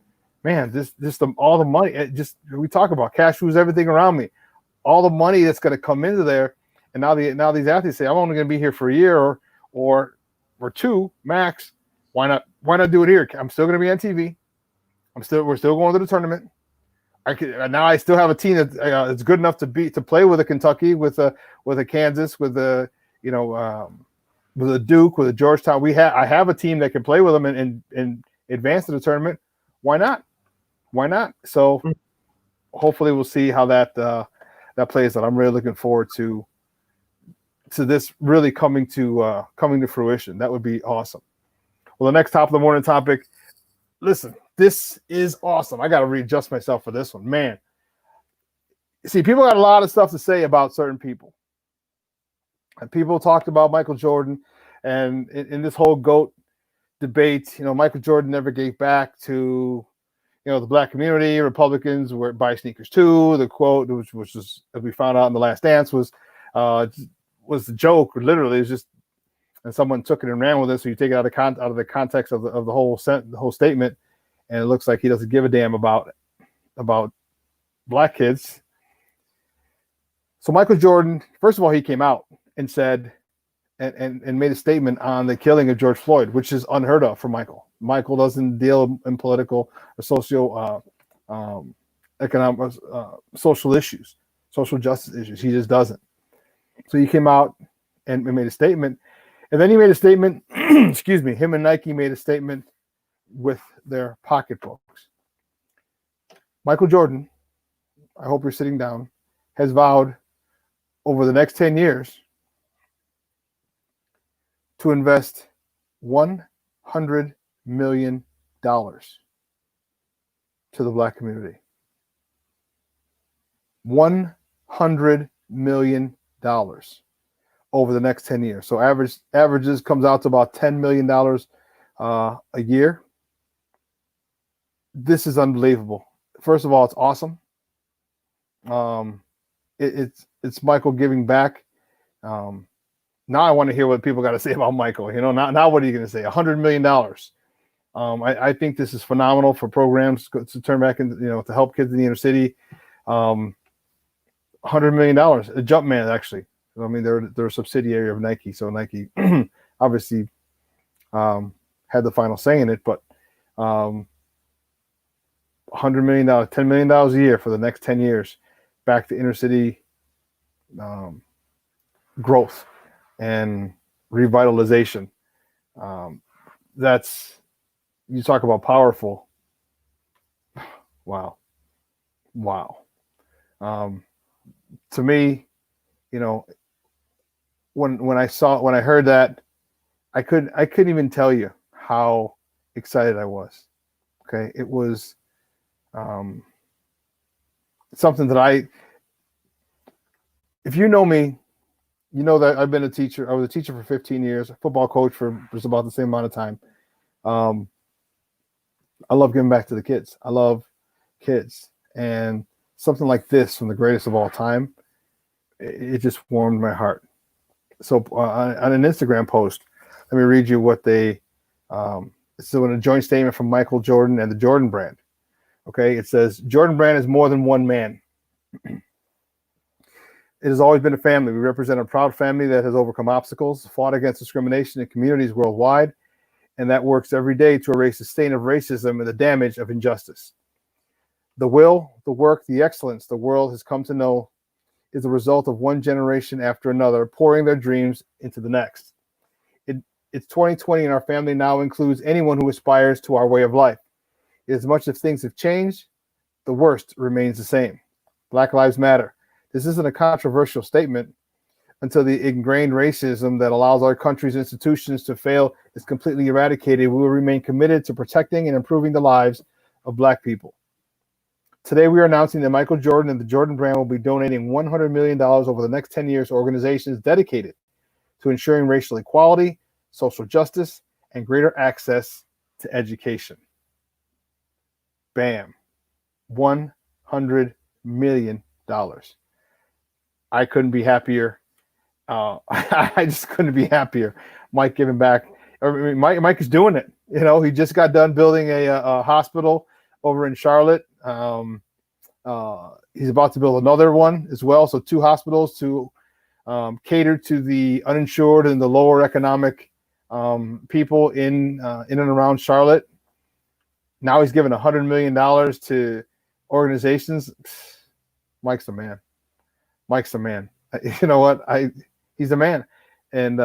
man, all the money. We talk about cash rules everything around me. All the money that's going to come into there, and now these athletes say, I'm only going to be here for a year or two max. Why not do it here? I'm still going to be on TV. We're still going to the tournament. I still have a team that's good enough to play with a Kentucky, with a Kansas, with a Duke, with a Georgetown. I have a team that can play with them and advance to the tournament. Why not? So hopefully we'll see how that plays out. I'm really looking forward to this really coming to fruition. That would be awesome. Well, the next top of the morning topic. Listen, this is awesome. I got to readjust myself for this one, man. See, people got a lot of stuff to say about certain people, and people talked about Michael Jordan, and in this whole GOAT debate, Michael Jordan never gave back to the black community. Republicans were buy sneakers too. The quote, which was, as we found out in The Last Dance, was the joke. Literally, it was just, and someone took it and ran with it. So you take it out of the context of the whole statement, and it looks like he doesn't give a damn about black kids. So Michael Jordan, first of all, he came out and said and made a statement on the killing of George Floyd, which is unheard of for Michael. Michael doesn't deal in political or socio economic social issues, social justice issues. He just doesn't. So he came out and made a statement. And then he made a statement, excuse me, him and Nike made a statement with their pocketbooks. Michael Jordan, I hope you're sitting down, has vowed over the next 10 years to invest $100 million to the black community. $100 million over the next 10 years. So averages comes out to about $10 million a year. This is unbelievable. First of all, it's awesome. It's Michael giving back. Now I want to hear what people got to say about Michael. Now what are you going to say? $100 million. I think this is phenomenal for programs to turn back into, to help kids in the inner city. $100 million, a Jumpman, actually. I mean, they're a subsidiary of Nike, so Nike obviously had the final say in it. But $100 million, $10 million a year for the next 10 years, back to inner city growth and revitalization. That's, you talk about powerful. Wow. To me, when I heard that, I couldn't even tell you how excited I was. Okay, it was something that if you know me, you know that I've been a teacher. I was a teacher for 15 years, a football coach for just about the same amount of time. I love giving back to the kids. I love kids, and something like this from the greatest of all time, it just warmed my heart. So on an Instagram post, let me read you what they. It's in a joint statement from Michael Jordan and the Jordan Brand. Okay, it says Jordan Brand is more than one man. It has always been a family. We represent a proud family that has overcome obstacles, fought against discrimination in communities worldwide, and that works every day to erase the stain of racism and the damage of injustice. The will, the work, the excellence the world has come to know is the result of one generation after another pouring their dreams into the next. It's 2020, and our family now includes anyone who aspires to our way of life. As much as things have changed, the worst remains the same. Black Lives Matter. This isn't a controversial statement until the ingrained racism that allows our country's institutions to fail is completely eradicated. We will remain committed to protecting and improving the lives of Black people. Today, we are announcing that Michael Jordan and the Jordan brand will be donating $100 million over the next 10 years to organizations dedicated to ensuring racial equality, social justice, and greater access to education. Bam. $100 million. I couldn't be happier. I just couldn't be happier. Mike giving back. Mike is doing it. You know, he just got done building a hospital over in Charlotte. He's about to build another one as well. So 2 hospitals to cater to the uninsured and the lower economic people in and around Charlotte. Now he's giving $100 million to organizations. Mike's the man. Mike's the man. You know what? He's the man. And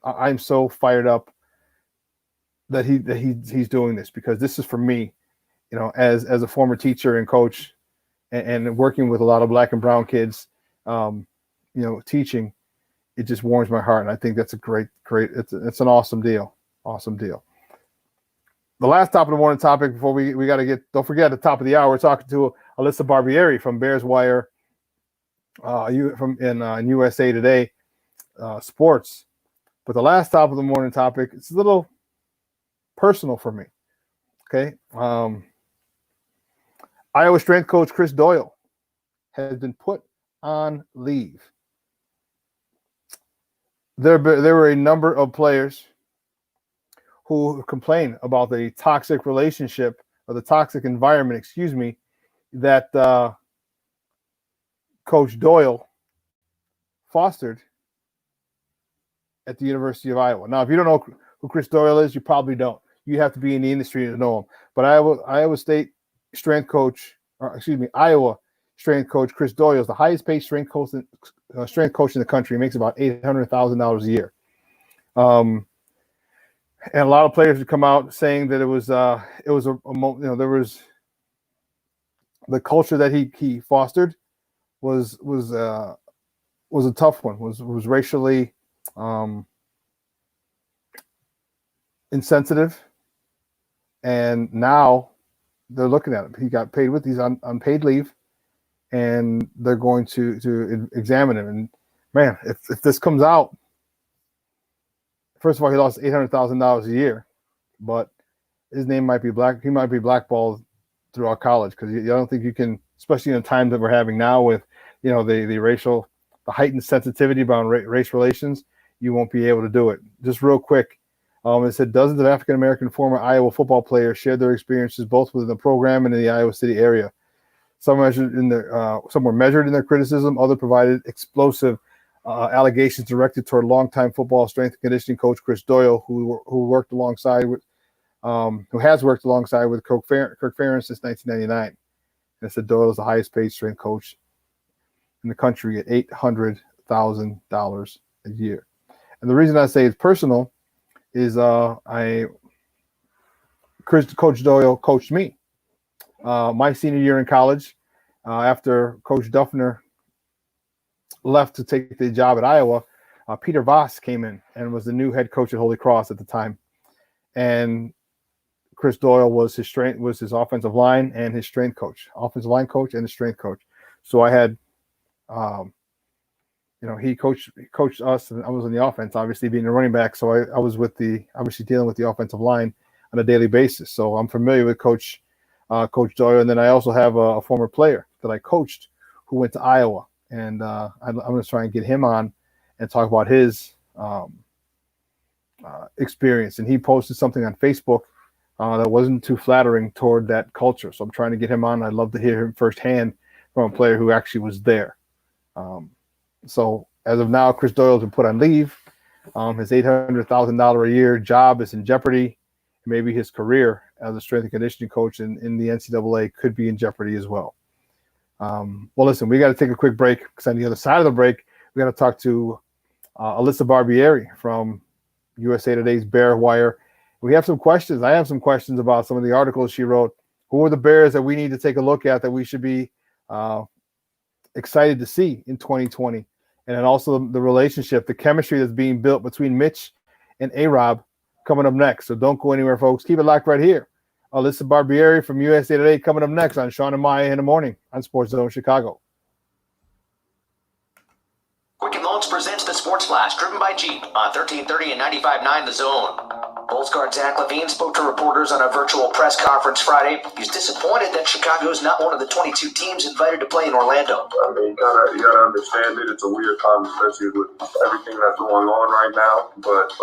I'm so fired up that he's doing this, because this is for me, you know, as a former teacher and coach and working with a lot of Black and brown kids, you know, teaching, it just warms my heart. And I think that's a great, it's an awesome deal. Awesome deal. The last top of the morning topic before we got to don't forget, at the top of the hour, we're talking to Alyssa Barbieri from Bears Wire, in USA Today Sports. But the last top of the morning topic, it's a little personal for me. Okay. Iowa strength coach Chris Doyle has been put on leave. There were a number of players who complain about the toxic relationship, or the toxic environment, that Coach Doyle fostered at the University of Iowa. Now, if you don't know who Chris Doyle is, you probably don't. You have to be in the industry to know him. But Iowa strength coach Chris Doyle is the highest paid strength coach in the country. He makes about $800,000 a year. And a lot of players would come out saying that there was the culture that he fostered was a tough one. Was racially insensitive, and now they're looking at him. He got paid with these unpaid leave, and they're going to examine him. And man, if this comes out, first of all, he lost $800,000 a year, but his name might be he might be blackballed throughout college, because I don't think you can, especially in the times that we're having now with, you know, the heightened sensitivity about race relations. You won't be able to do it. Just real quick, it said dozens of African American former Iowa football players shared their experiences both within the program and in the Iowa City area. Some were measured in their criticism. Others provided explosive allegations directed toward longtime football strength and conditioning coach Chris Doyle, who has worked alongside with Kirk Ferentz since 1999. And it said Doyle is the highest paid strength coach in the country at $800,000 a year. And the reason I say it's personal is Coach Doyle coached me my senior year in college. After Coach Duffner left to take the job at Iowa, Peter Voss came in and was the new head coach at Holy Cross at the time. And Chris Doyle was his offensive line and his strength coach, offensive line coach and his strength coach. So I had, he coached us, and I was on the offense, obviously being a running back. So I was obviously dealing with the offensive line on a daily basis. So I'm familiar with Coach Doyle. And then I also have a former player that I coached who went to Iowa. And I'm going to try and get him on and talk about his experience. And he posted something on Facebook that wasn't too flattering toward that culture. So I'm trying to get him on. I'd love to hear him firsthand from a player who actually was there. So as of now, Chris Doyle's been put on leave. His $800,000 a year job is in jeopardy. Maybe his career as a strength and conditioning coach in the NCAA could be in jeopardy as well. Well, listen, we got to take a quick break, because on the other side of the break, we got to talk to Alyssa Barbieri from USA Today's Bear Wire. We have some questions. I have some questions about some of the articles she wrote. Who are the Bears that we need to take a look at, that we should be excited to see in 2020? And then also the relationship, the chemistry that's being built between Mitch and A-Rob coming up next. So don't go anywhere, folks. Keep it locked right here Alyssa Barbieri from USA Today coming up next on Shawn and Maya in the morning on SportsZone Chicago. Quicken Loans presents the Sports Flash, driven by Jeep on 1330 and 95.9 The Zone. Bulls guard Zach LaVine spoke to reporters on a virtual press conference Friday. He's disappointed that Chicago is not one of the 22 teams invited to play in Orlando. I mean, you gotta understand it. It's a weird time, especially with everything that's going on right now. But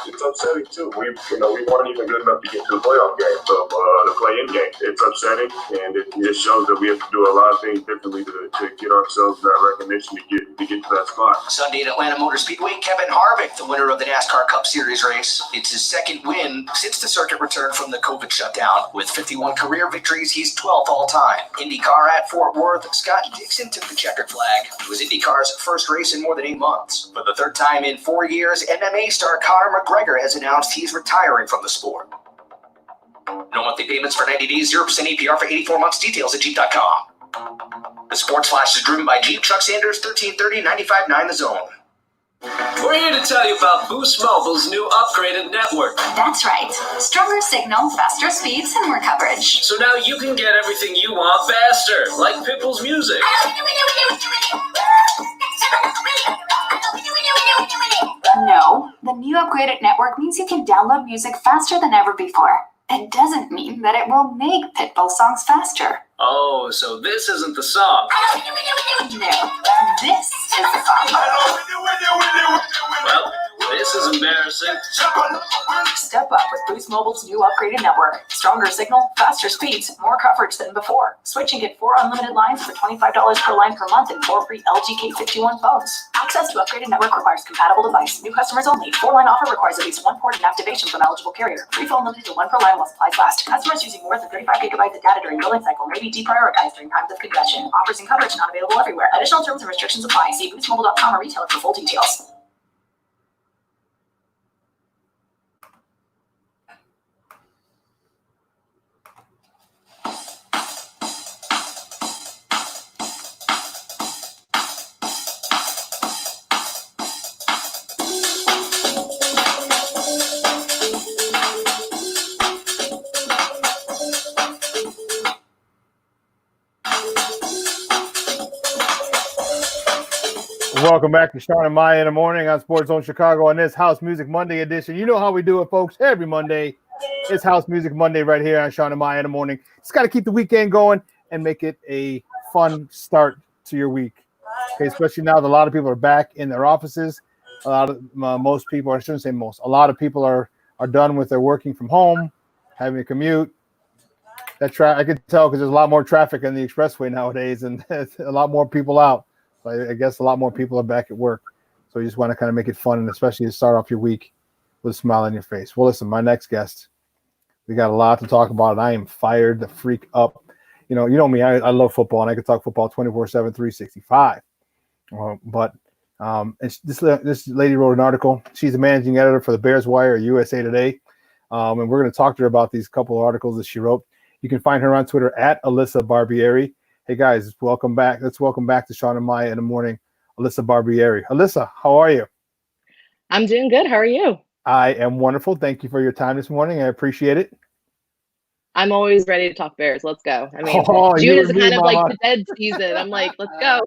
it's upsetting too. We weren't even good enough to get to the playoff game, so the play-in game. It's upsetting, and it just shows that we have to do a lot of things differently to get ourselves that recognition to get to that spot. Sunday at Atlanta Motor Speedway, Kevin Harvick, the winner of the NASCAR Cup Series race. It's his second win since the circuit returned from the COVID shutdown. With 51 career victories, he's 12th all-time. IndyCar at Fort Worth, Scott Dixon took the checkered flag. It was IndyCar's first race in more than 8 months. For the third time in 4 years, MMA star Conor McGregor has announced he's retiring from the sport. No monthly payments for 90 days, 0% APR for 84 months. Details at Jeep.com. The Sports Flash is driven by Jeep. Chuck Sanders, 1330, 95.9 The Zone. We're here to tell you about Boost Mobile's new upgraded network. That's right. Stronger signal, faster speeds, and more coverage. So now you can get everything you want faster, like Pitbull's music. No, the new upgraded network means you can download music faster than ever before. It doesn't mean that it will make Pitbull songs faster. Oh, so this isn't the song. No, this is the song. Well, this is embarrassing. Step up with Boost Mobile's new upgraded network. Stronger signal, faster speeds, more coverage than before. Switch and get 4 unlimited lines for $25 per line per month and 4 free LG K51 phones. Access to upgraded network requires compatible device. New customers only. 4-line offer requires at least 1 port and activation from eligible carrier. Free phone limited to 1 per line while supplies last. Customers using more than 35 gigabytes of data during billing cycle may be deprioritized during times of congestion. Offers and coverage not available everywhere. Additional terms and restrictions apply. See boostmobile.com or retailer for full details. Welcome back to Shawn and Maya in the morning on SportsZone Chicago on this House Music Monday edition. You know how we do it, folks. Every Monday, it's House Music Monday right here on Shawn and Maya in the morning. Just got to keep the weekend going and make it a fun start to your week. Okay, especially now that a lot of people are back in their offices. A lot of most people, I shouldn't say most, a lot of people are done with their working from home, having a commute. I can tell because there's a lot more traffic on the expressway nowadays, and a lot more people out. I guess a lot more people are back at work. So you just want to kind of make it fun, and especially to start off your week with a smile on your face. Well, listen, my next guest, we got a lot to talk about, and I am fired the freak up. You know me, I love football, and I can talk football 24/7, 365. This lady wrote an article. She's the managing editor for the Bears Wire, USA Today. And we're going to talk to her about these couple of articles that she wrote. You can find her on Twitter at Alyssa Barbieri. Hey guys, welcome back. Let's welcome back to Shawn and Maya in the morning, Alyssa Barbieri. Alyssa, how are you? I'm doing good. How are you? I am wonderful. Thank you for your time this morning. I appreciate it. I'm always ready to talk Bears. Let's go. I mean, June is kind of like the dead season. I'm like, let's go.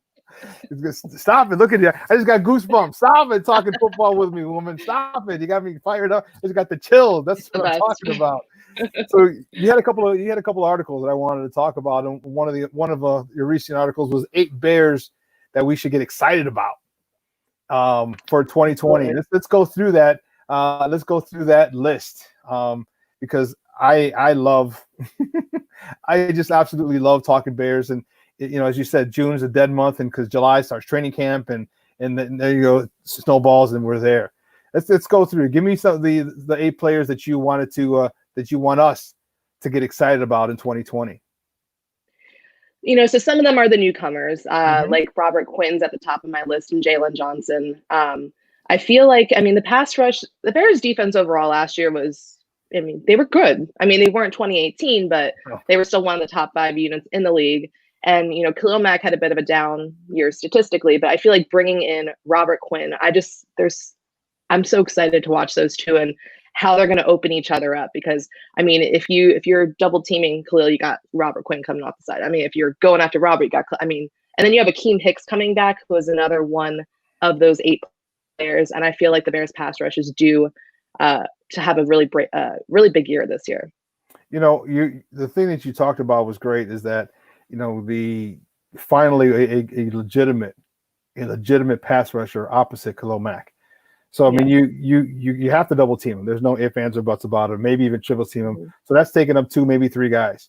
Stop it. Look at you. I just got goosebumps. Stop it talking football with me, woman. Stop it. You got me fired up. I just got the chills. That's what I'm talking about. So you had a couple of articles that I wanted to talk about, and one of your recent articles was 8 Bears that we should get excited about for 2020. Let's go through that. Let's go through that list because I love, I just absolutely love talking Bears. And as you said, June is a dead month, and because July starts training camp, and then there you go, snowballs, and we're there. Let's go through. Give me some of the 8 players that you wanted to. That you want us to get excited about in 2020? So some of them are the newcomers, like Robert Quinn's at the top of my list and Jalen Johnson. I feel like, the pass rush, the Bears defense overall last year was, they were good. They weren't 2018, but they were still one of the top 5 units in the league. And, Khalil Mack had a bit of a down year statistically, but I feel like bringing in Robert Quinn, I'm so excited to watch those two. how they're going to open eeach other up. Because I mean, if you're double teaming Khalil, you got Robert Quinn coming off the side. I mean, if you're going after Robert, you got, and then you have Akeem Hicks coming back, who is another one of those 8 players. And I feel like the Bears pass rush is due to have a really really big year this year. The thing that you talked about was great is that, finally a legitimate pass rusher opposite Khalil Mack. So, I mean, you have to double team him. There's no ifs, ands, or buts about it. Maybe even triple team him. So that's taking up 2, maybe 3 guys.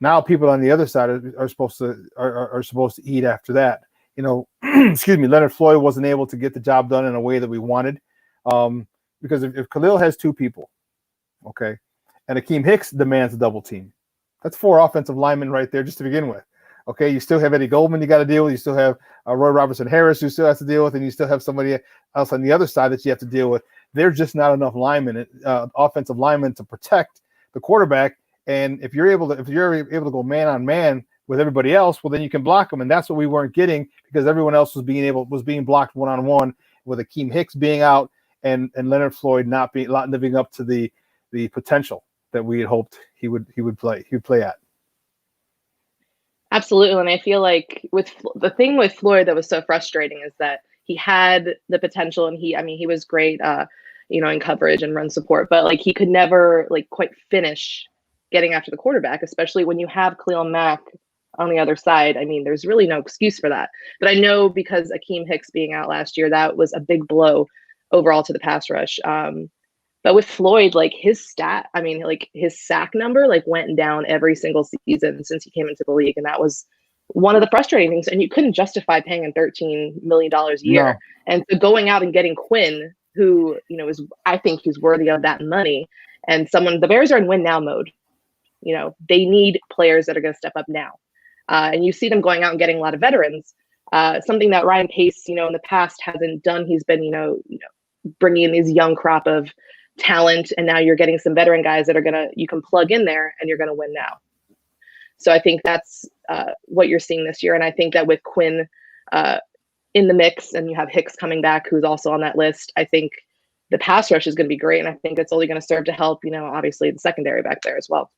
Now people on the other side are supposed to eat after that. Excuse me, Leonard Floyd wasn't able to get the job done in a way that we wanted. Because if Khalil has 2 people, okay, and Akeem Hicks demands a double team, that's 4 offensive linemen right there just to begin with. Okay, you still have Eddie Goldman you got to deal with. You still have Roy Robertson Harris who still has to deal with, and you still have somebody else on the other side that you have to deal with. There's just not enough linemen, offensive linemen, to protect the quarterback. And if you're able to go man on man with everybody else, well, then you can block them, and that's what we weren't getting because everyone else was being blocked one on one with Akeem Hicks being out and Leonard Floyd not living up to the potential that we had hoped he would play at. Absolutely. And I feel like with the thing with Floyd that was so frustrating is that he had the potential and he was great, in coverage and run support, but like he could never quite finish getting after the quarterback, especially when you have Khalil Mack on the other side. I mean, there's really no excuse for that. But I know because Akeem Hicks being out last year, that was a big blow overall to the pass rush. But with Floyd, his sack number went down every single season since he came into the league. And that was one of the frustrating things. And you couldn't justify paying him $13 million a year. No. And so going out and getting Quinn, who, I think he's worthy of that money. And the Bears are in win now mode. They need players that are going to step up now. And you see them going out and getting a lot of veterans. Something that Ryan Pace, in the past hasn't done. He's been, bringing in these young crop of talent, and now you're getting some veteran guys that you can plug in there and you're going to win now. So I think that's what you're seeing this year. And I think that with Quinn in the mix and you have Hicks coming back, who's also on that list, I think the pass rush is going to be great. And I think it's only going to serve to help, obviously the secondary back there as well.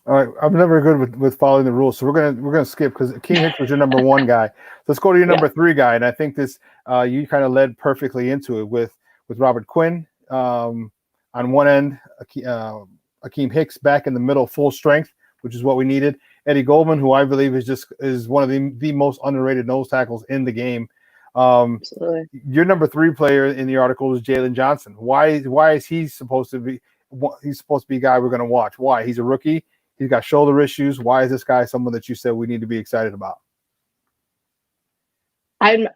All right. I'm never good with following the rules. So we're going to skip because Akeem Hicks was your number 1 guy. Let's go to your number 3 guy. And I think this, you kind of led perfectly into it with Robert Quinn, on one end, Akeem Hicks back in the middle, full strength, which is what we needed. Eddie Goldman, who I believe is one of the most underrated nose tackles in the game. Absolutely. Your number 3 player in the article is Jalen Johnson. Why is he supposed to be? He's supposed to be a guy we're going to watch. Why? He's a rookie. He's got shoulder issues. Why is this guy someone that you said we need to be excited about? I'm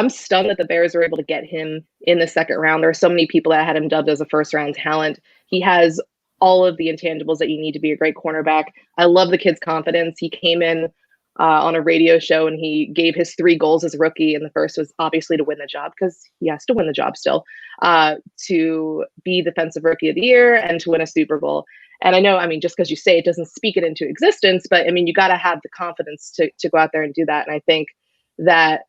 stunned that the Bears were able to get him in the second round. There are so many people that had him dubbed as a first round talent. He has all of the intangibles that you need to be a great cornerback. I love the kid's confidence. He came in on a radio show and he gave his 3 goals as a rookie. And the first was obviously to win the job, because he has to win the job still, to be Defensive Rookie of the Year and to win a Super Bowl. And I know, just because you say it doesn't speak it into existence, but you got to have the confidence to go out there and do that. And I think that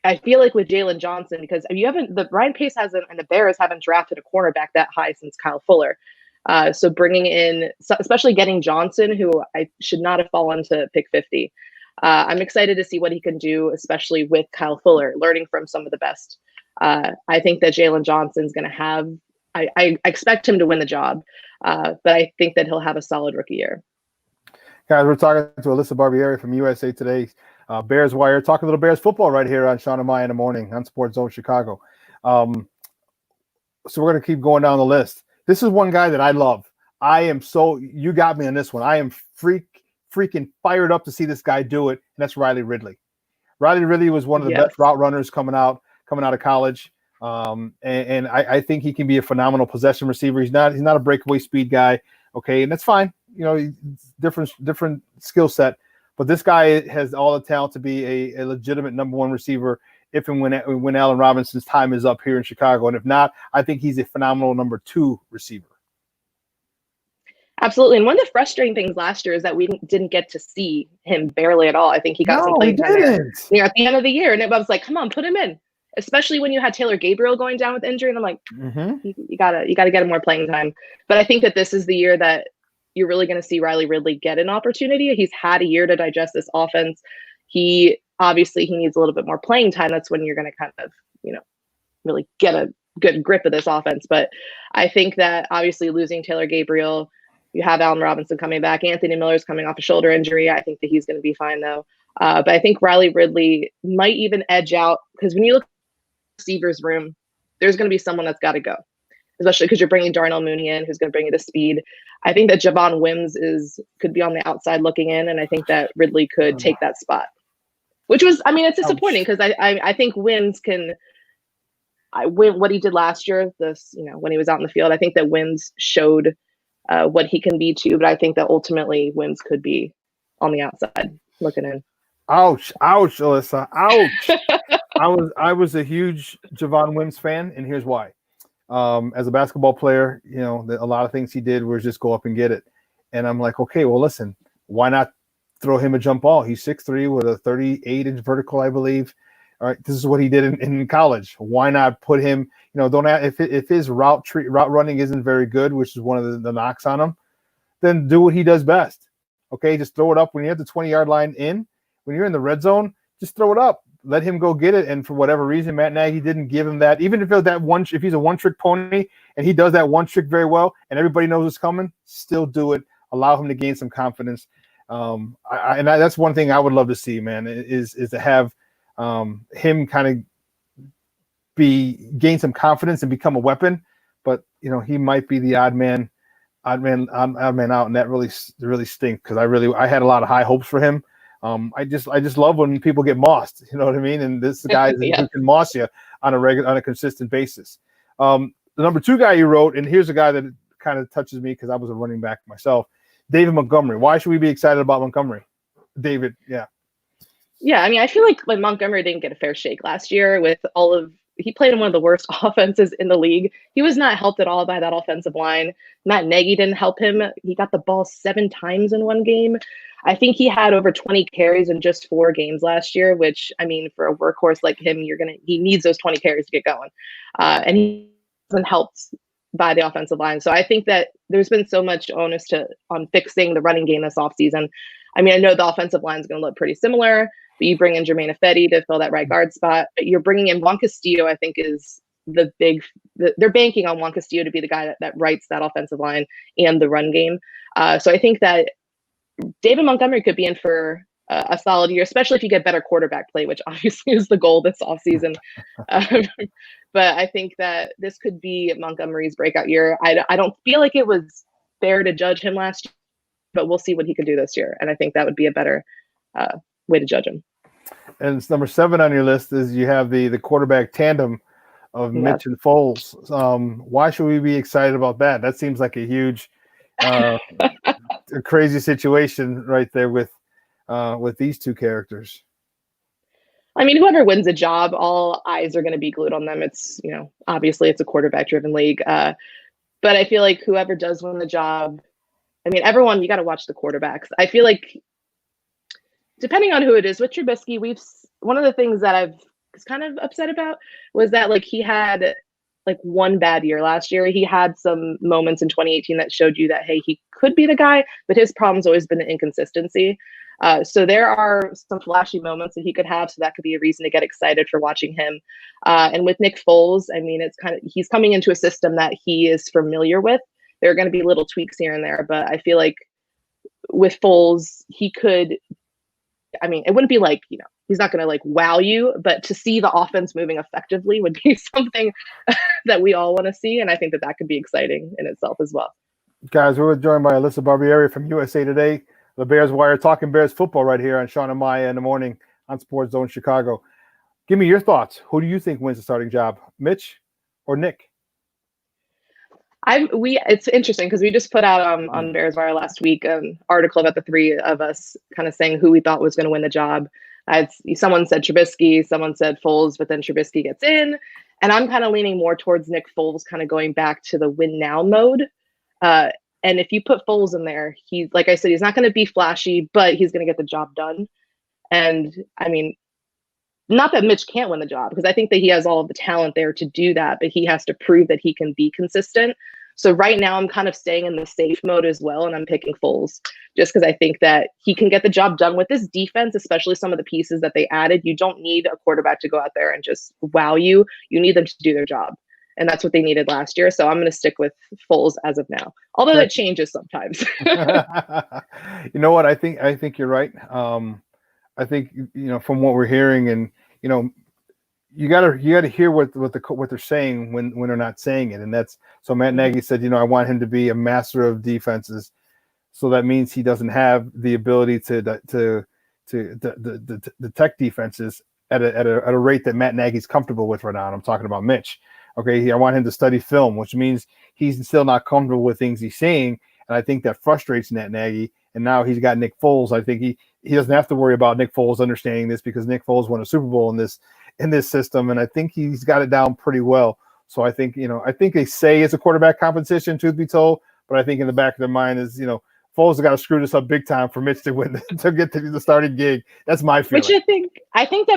I feel like with Jalen Johnson, because Ryan Pace hasn't, and the Bears haven't drafted a cornerback that high since Kyle Fuller. So bringing in, especially getting Johnson, who I should not have fallen to pick 50. I'm excited to see what he can do, especially with Kyle Fuller, learning from some of the best. I think that Jalen Johnson's going to have, I expect him to win the job, but I think that he'll have a solid rookie year. Guys, we're talking to Alyssa Barbieri from USA Today. Bears Wire, talking a little Bears football right here on Shawn and Maya in the morning on SportsZone Chicago. So we're going to keep going down the list. This is one guy that I love. You got me on this one. I am freaking fired up to see this guy do it, and that's Riley Ridley. Riley Ridley was one of the best route runners coming out of college. And I think he can be a phenomenal possession receiver. He's not a breakaway speed guy. Okay. And that's fine. Different skill set, but this guy has all the talent to be a legitimate number 1 receiver if and when Allen Robinson's time is up here in Chicago. And if not, I think he's a phenomenal number 2 receiver. Absolutely. And one of the frustrating things last year is that we didn't get to see him barely at all. I think he got some playing time near at the end of the year. And I was like, come on, put him in. especially when you had Taylor Gabriel going down with injury. And I'm like, Mm-hmm. you gotta get him more playing time. But I think that this is the year that you're really going to see Riley Ridley get an opportunity. He's had a year to digest this offense. He needs a little bit more playing time. That's when you're going to kind of, really get a good grip of this offense. But I think that obviously losing Taylor Gabriel, you have Allen Robinson coming back. Anthony Miller's coming off a shoulder injury. I think that he's going to be fine though. But I think Riley Ridley might even edge out, because when you look at the receivers room, there's going to be someone that's got to go, especially because you're bringing Darnell Mooney in, who's going to bring you the speed. I think that Javon Wims could be on the outside looking in, and I think that Ridley could take that spot, which was, it's disappointing because I think Wims can win what he did last year. When he was out in the field, I think that Wims showed what he can be too, but I think that ultimately Wims could be on the outside looking in. Ouch, Alyssa, ouch. I was a huge Javon Wims fan, and here's why. As a basketball player, a lot of things he did was just go up and get it. And I'm like, okay, well, listen, why not throw him a jump ball? He's 6'3" with a 38-inch vertical, I believe. All right, this is what he did in college. Why not put him, don't if his route running isn't very good, which is one of the knocks on him, then do what he does best. Okay, just throw it up when you're at the 20-yard line in. When you're in the red zone, just throw it up. Let him go get it. And for whatever reason, Matt Nagy didn't give him that. Even if it was that one, if he's a one-trick pony and he does that one trick very well, and everybody knows it's coming, still do it. Allow him to gain some confidence. That's one thing I would love to see, man, is to have him kind of gain some confidence and become a weapon. But he might be the odd man out, and that really stinks, because I had a lot of high hopes for him. I just love when people get mossed, you know what I mean? And this guy who can moss you on a consistent basis. The number 2 guy you wrote, and here's a guy that kind of touches me because I was a running back myself, David Montgomery. Why should we be excited about Montgomery? David, yeah. Yeah, I feel like Montgomery didn't get a fair shake last year with he played in one of the worst offenses in the league. He was not helped at all by that offensive line. Matt Nagy didn't help him. He got the ball 7 times in one game. I think he had over 20 carries in just 4 games last year, which, for a workhorse like him, he needs those 20 carries to get going. And he wasn't helped by the offensive line. So I think that there's been so much onus on fixing the running game this offseason. I know the offensive line is going to look pretty similar, but you bring in Jermaine Ifedi to fill that right guard spot. You're bringing in Juan Castillo, I think, is they're banking on Juan Castillo to be the guy that writes that offensive line and the run game. So I think that David Montgomery could be in for a solid year, especially if you get better quarterback play, which obviously is the goal this offseason. But I think that this could be Montgomery's breakout year. I don't feel like it was fair to judge him last year, but we'll see what he can do this year. And I think that would be a better way to judge him. And it's number 7 on your list is you have the quarterback tandem of Mitch and Foles. Why should we be excited about that? That seems like a huge a crazy situation right there with these 2 characters. Whoever wins a job, all eyes are going to be glued on them. It's, obviously it's a quarterback driven league. But I feel like whoever does win the job, everyone, you got to watch the quarterbacks. I feel like depending on who it is with Trubisky, one of the things that I was kind of upset about was that he had one bad year last year. He had some moments in 2018 that showed you that, hey, he could be the guy, but his problem's always been the inconsistency. So there are some flashy moments that he could have. So that could be a reason to get excited for watching him. And with Nick Foles, it's he's coming into a system that he is familiar with. There are going to be little tweaks here and there, but I feel like with Foles, he could, it wouldn't be he's not going to wow you, but to see the offense moving effectively would be something that we all want to see. And I think that could be exciting in itself as well. Guys, we're joined by Alyssa Barbieri from USA Today, the Bears Wire, talking Bears football right here on Shawn and Maya in the morning on SportsZone Chicago. Give me your thoughts. Who do you think wins the starting job, Mitch or Nick? It's interesting because we just put out on Bears Wire last week an article about the 3 of us kind of saying who we thought was going to win the job. Someone said Trubisky, someone said Foles, but then Trubisky gets in. And I'm kind of leaning more towards Nick Foles, kind of going back to the win now mode. And if you put Foles in there, like I said, he's not going to be flashy, but he's going to get the job done. And not that Mitch can't win the job, because I think that he has all of the talent there to do that, but he has to prove that he can be consistent. So right now I'm kind of staying in the safe mode as well, and I'm picking Foles just because I think that he can get the job done with this defense, especially some of the pieces that they added. You don't need a quarterback to go out there and just wow you. You need them to do their job. And that's what they needed last year. So I'm going to stick with Foles as of now, although that changes sometimes. You know what? I think you're right. I think, from what we're hearing, and, you gotta hear what they're saying when they're not saying it. And that's, so Matt Nagy said, I want him to be a master of defenses. So that means he doesn't have the ability to detect defenses at a rate that Matt Nagy's comfortable with right now. And I'm talking about Mitch. Okay, I want him to study film, which means he's still not comfortable with things he's seeing, and I think that frustrates Matt Nagy. And now he's got Nick Foles. I think he doesn't have to worry about Nick Foles understanding this, because Nick Foles won a Super Bowl in this system, and I think he's got it down pretty well. So I think they say it's a quarterback competition, truth be told, but I think in the back of their mind is, Foles has got to screw this up big time for Mitch to win, to get to the starting gig. That's my feeling. Which I think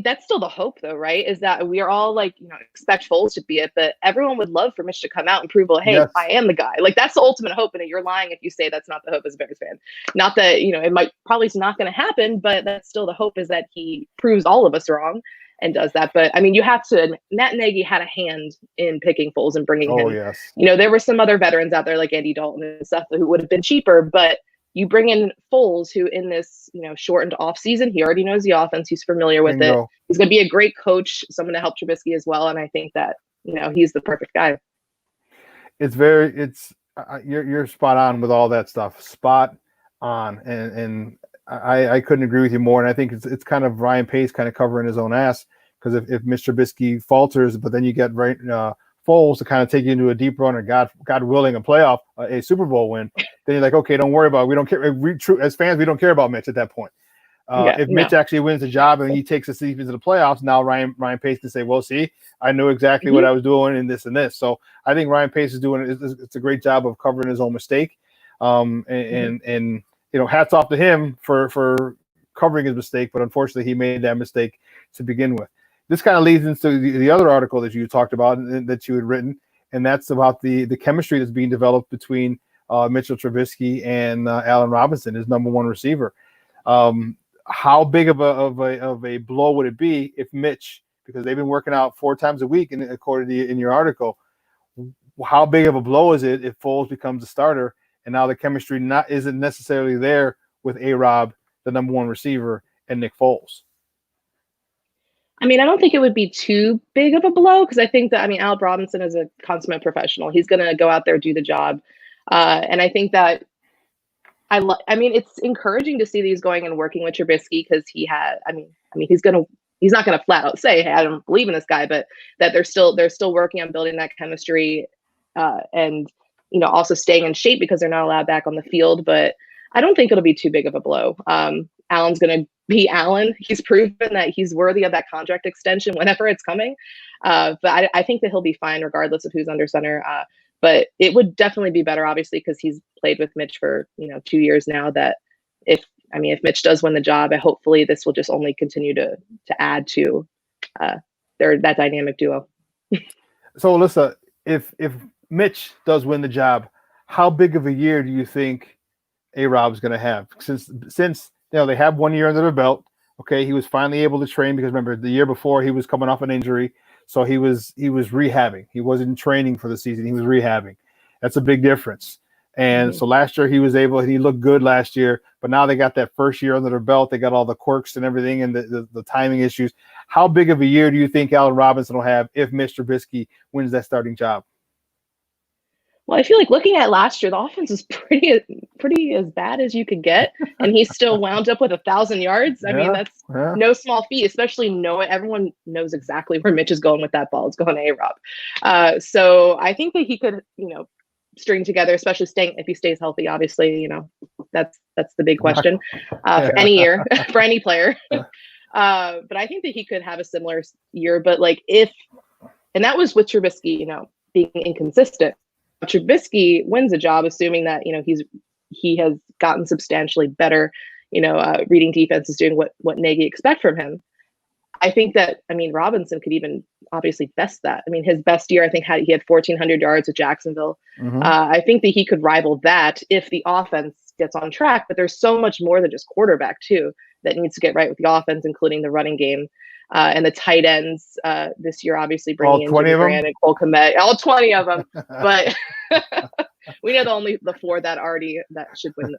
that's still the hope, though, right? Is that we are all expect Foles to be it, but everyone would love for Mitch to come out and prove, well, hey, yes, I am the guy. That's the ultimate hope, and you're lying if you say that's not the hope as a Bears fan. Not that it might probably is not going to happen, but that's still the hope, is that he proves all of us wrong and does that. But you have to. Matt Nagy had a hand in picking Foles and bringing him. Yes. There were some other veterans out there like Andy Dalton and stuff who would have been cheaper, but you bring in Foles, who in this shortened off season, he already knows the offense, he's familiar with it. He's going to be a great coach, someone to help Trubisky as well, and I think that he's the perfect guy. You're spot on with all that stuff. Spot on, and I couldn't agree with you more. And I think it's kind of Ryan Pace kind of covering his own ass, because if Mr. Trubisky falters, but then you get Foles to kind of take you into a deep run, or God willing, a Super Bowl win, then you're like, okay, don't worry about it. We don't care. As fans, we don't care about Mitch at that point. Mitch actually wins the job and he takes the season to the playoffs, now Ryan Pace can say, well, see, I knew exactly what I was doing in this and this. So I think Ryan Pace is doing it's a great job of covering his own mistake. And hats off to him for covering his mistake, but unfortunately he made that mistake to begin with. This kind of leads into the other article that you talked about and that you had written, and that's about the chemistry that's being developed between Mitchell Trubisky and Allen Robinson, his number one receiver. How big of a blow would it be if Mitch, because they've been working out 4 times a week, and according to in your article, how big of a blow is it if Foles becomes a starter and now the chemistry isn't necessarily there with A-Rob, the number one receiver, and Nick Foles? I don't think it would be too big of a blow, because I think that, Allen Robinson is a consummate professional. He's going to go out there, do the job. And I think that it's encouraging to see these going and working with Trubisky, because he's not going to flat out say, hey, I don't believe in this guy, but that they're still working on building that chemistry, and also staying in shape, because they're not allowed back on the field. But I don't think it'll be too big of a blow. Allen's going to be Allen. He's proven that he's worthy of that contract extension whenever it's coming. But I think that he'll be fine regardless of who's under center. But it would definitely be better, obviously, because he's played with Mitch for 2 years now. That if Mitch does win the job, hopefully this will just only continue to add to that dynamic duo. So, Alyssa, if Mitch does win the job, how big of a year do you think A-Rob's going to have? Since they have 1 year under their belt. Okay, he was finally able to train, because remember the year before he was coming off an injury, so he was rehabbing. He wasn't training for the season; he was rehabbing. That's a big difference. And so last year he looked good last year, but now they got that first year under their belt. They got all the quirks and everything, and the timing issues. How big of a year do you think Allen Robinson will have if Mr. Trubisky wins that starting job? Well, I feel like looking at last year, the offense is pretty as bad as you could get, and he still wound up with 1,000 yards. That's no small feat, especially everyone knows exactly where Mitch is going with that ball. It's going to A-Rob. So I think that he could, string together, especially if he stays healthy. Obviously, that's the big question for any year for any player. But I think that he could have a similar year. But and that was with Trubisky, being inconsistent. Trubisky wins a job, assuming that he has gotten substantially better, reading defenses, doing what Nagy expect from him. I think that, I mean, Robinson could even obviously best that. I mean, his best year, I think he had 1,400 yards with Jacksonville. I think that he could rival that if the offense gets on track, but there's so much more than just quarterback too that needs to get right with the offense, including the running game. And the tight ends this year, obviously bringing in Jimmy Graham and Cole Kmet, all 20 of them. But we know the 4 that should win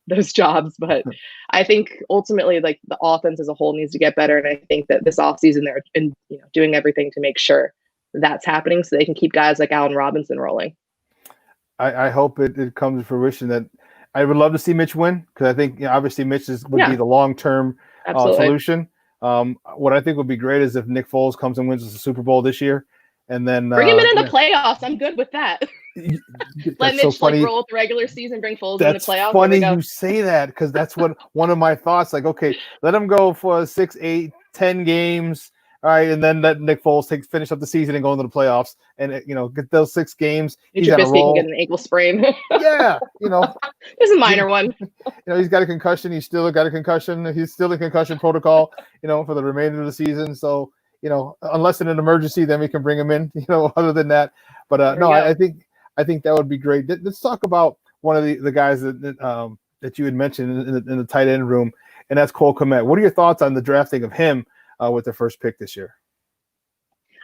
those jobs. But I think ultimately, like, the offense as a whole needs to get better. And I think that this offseason they're doing everything to make sure that's happening so they can keep guys like Allen Robinson rolling. I hope it comes to fruition. That I would love to see Mitch win, because I think obviously Mitch would be the long-term solution. What I think would be great is if Nick Foles comes and wins the Super Bowl this year, and then bring him in the playoffs. I'm good with that. Let Mitch roll with the regular season, bring Foles in the playoffs. That's funny you say that, because that's what one of my thoughts. Like, okay, let him go for 6, 8, 10 games. All right, and then let Nick Foles finish up the season and go into the playoffs, and get those 6 games. He's got to roll. Can get an ankle sprain. Yeah, there's a minor one. He's got a concussion. He's still got a concussion. He's still in concussion protocol. For the remainder of the season. So unless in an emergency, then we can bring him in. Other than that, but I think that would be great. Let's talk about one of the guys that you had mentioned in the tight end room, and that's Cole Kmet. What are your thoughts on the drafting of him with the first pick this year?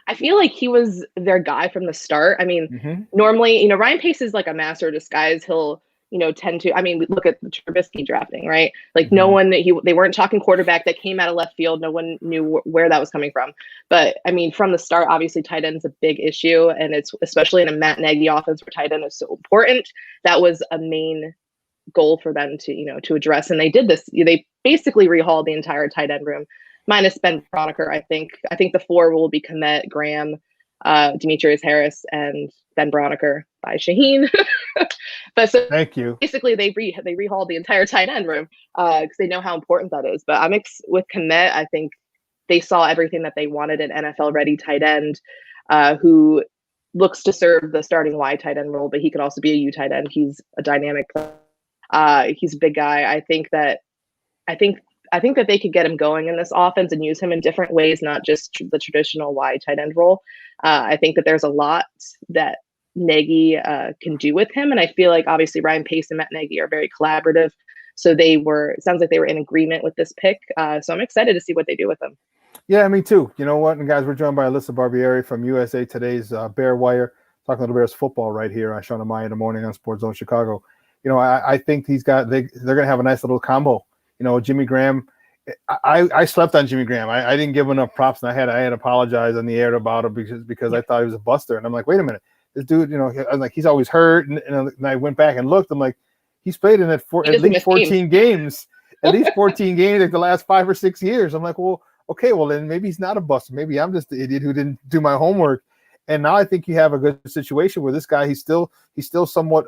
I feel like he was their guy from the start. I mean, normally, Ryan Pace is like a master of disguise. He'll, tend to, I mean, look at the Trubisky drafting, right? Like they weren't talking quarterback that came out of left field. No one knew where that was coming from. But I mean, from the start, obviously tight end is a big issue. And it's especially in a Matt Nagy offense where tight end is so important. That was a main goal for them to address. And they did this. They basically rehauled the entire tight end room, minus Ben Broniker. I think the 4 will be Kmet, Graham, Demetrius Harris, and Ben Broniker by Shaheen. But so thank you. Basically, they rehauled the entire tight end room because they know how important that is. But with Kmet, I think they saw everything that they wanted, an NFL-ready tight end who looks to serve the starting Y tight end role, but he could also be a U tight end. He's a dynamic player. He's a big guy. I think that they could get him going in this offense and use him in different ways, not just the traditional wide tight end role. I think that there's a lot that Nagy can do with him. And I feel like obviously Ryan Pace and Matt Nagy are very collaborative. So it sounds like they were in agreement with this pick. So I'm excited to see what they do with him. Yeah, me too. You know what? And guys, we're joined by Alyssa Barbieri from USA Today's Bear Wire, talking little Bears football right here on Shawn and Maya in the morning on SportsZone Chicago. I think they're going to have a nice little combo. Jimmy Graham, I slept on Jimmy Graham. I didn't give him enough props, and I had apologized on the air about him because I thought he was a buster. And I'm like, wait a minute, this dude, I was like, he's always hurt. And I went back and looked. I'm like, he's played in at least 14 games. At least 14 games like the last 5 or 6 years. I'm like, well, okay, well then maybe he's not a buster. Maybe I'm just the idiot who didn't do my homework. And now I think you have a good situation where this guy he's still somewhat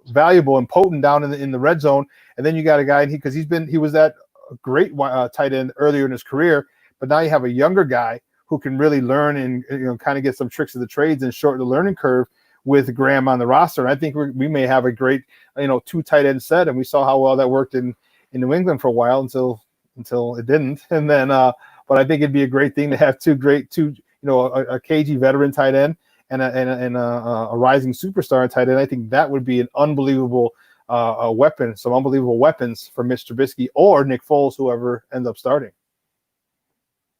valuable and potent down in the red zone. And then you got a guy because he was that great tight end earlier in his career, but now you have a younger guy who can really learn and kind of get some tricks of the trades and shorten the learning curve with Graham on the roster. And I think we may have a great 2 tight end set, and we saw how well that worked in New England for a while until it didn't. And then but I think it'd be a great thing to have a cagey veteran tight end and a rising superstar tight end. I think that would be an unbelievable weapon, some unbelievable weapons for Mitch Trubisky or Nick Foles, whoever ends up starting.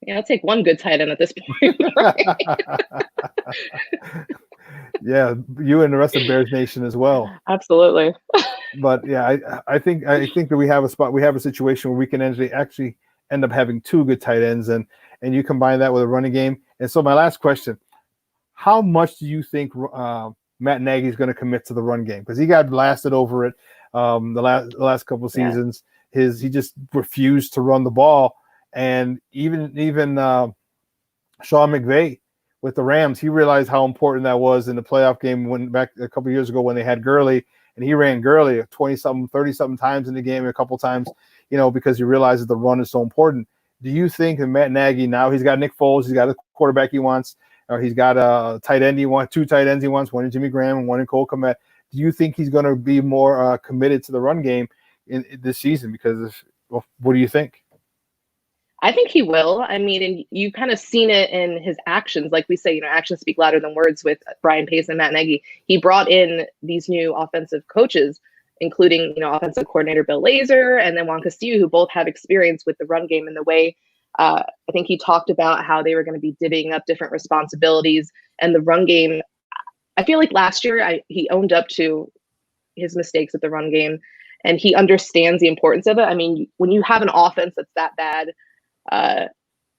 Yeah, I'll take one good tight end at this point. Yeah, you and the rest of Bears Nation as well. Absolutely. But yeah, I think that we have a situation where we can actually end up having 2 good tight ends, and you combine that with a running game. And so my last question: how much do you think Matt Nagy is going to commit to the run game? Because he got blasted over it the last couple of seasons. Yeah. He just refused to run the ball, and even Sean McVay with the Rams, he realized how important that was in the playoff game back a couple of years ago when they had Gurley, and he ran Gurley 20-something, 30-something times in the game, a couple times, because he realized that the run is so important. Do you think that Matt Nagy, now he's got Nick Foles, he's got a quarterback he wants, or he's got a tight end he wants, 2 tight ends he wants, one in Jimmy Graham and one in Cole Kmet? Do you think he's going to be more committed to the run game in this season? Because what do you think? I think he will. I mean, and you kind of seen it in his actions. Like we say, actions speak louder than words with Brian Pace and Matt Nagy. He brought in these new offensive coaches, including, offensive coordinator Bill Lazor and then Juan Castillo, who both have experience with the run game and the way. I think he talked about how they were going to be divvying up different responsibilities and the run game. I feel like last year he owned up to his mistakes with the run game, and he understands the importance of it. I mean, when you have an offense that's that bad,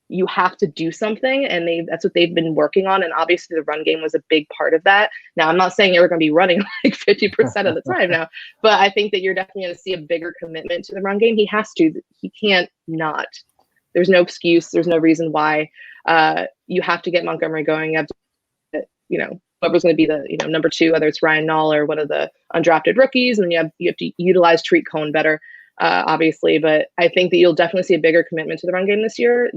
you have to do something, and that's what they've been working on. And obviously the run game was a big part of that. Now, I'm not saying they were going to be running like 50% of the time now, but I think that you're definitely going to see a bigger commitment to the run game. He has to. He can't not. There's no excuse. There's no reason why. You have to get Montgomery going. You have to, whoever's going to be the number 2, whether it's Ryan Nall or one of the undrafted rookies, and you have to utilize Treat Cohen better. Obviously, but I think that you'll definitely see a bigger commitment to the run game this year.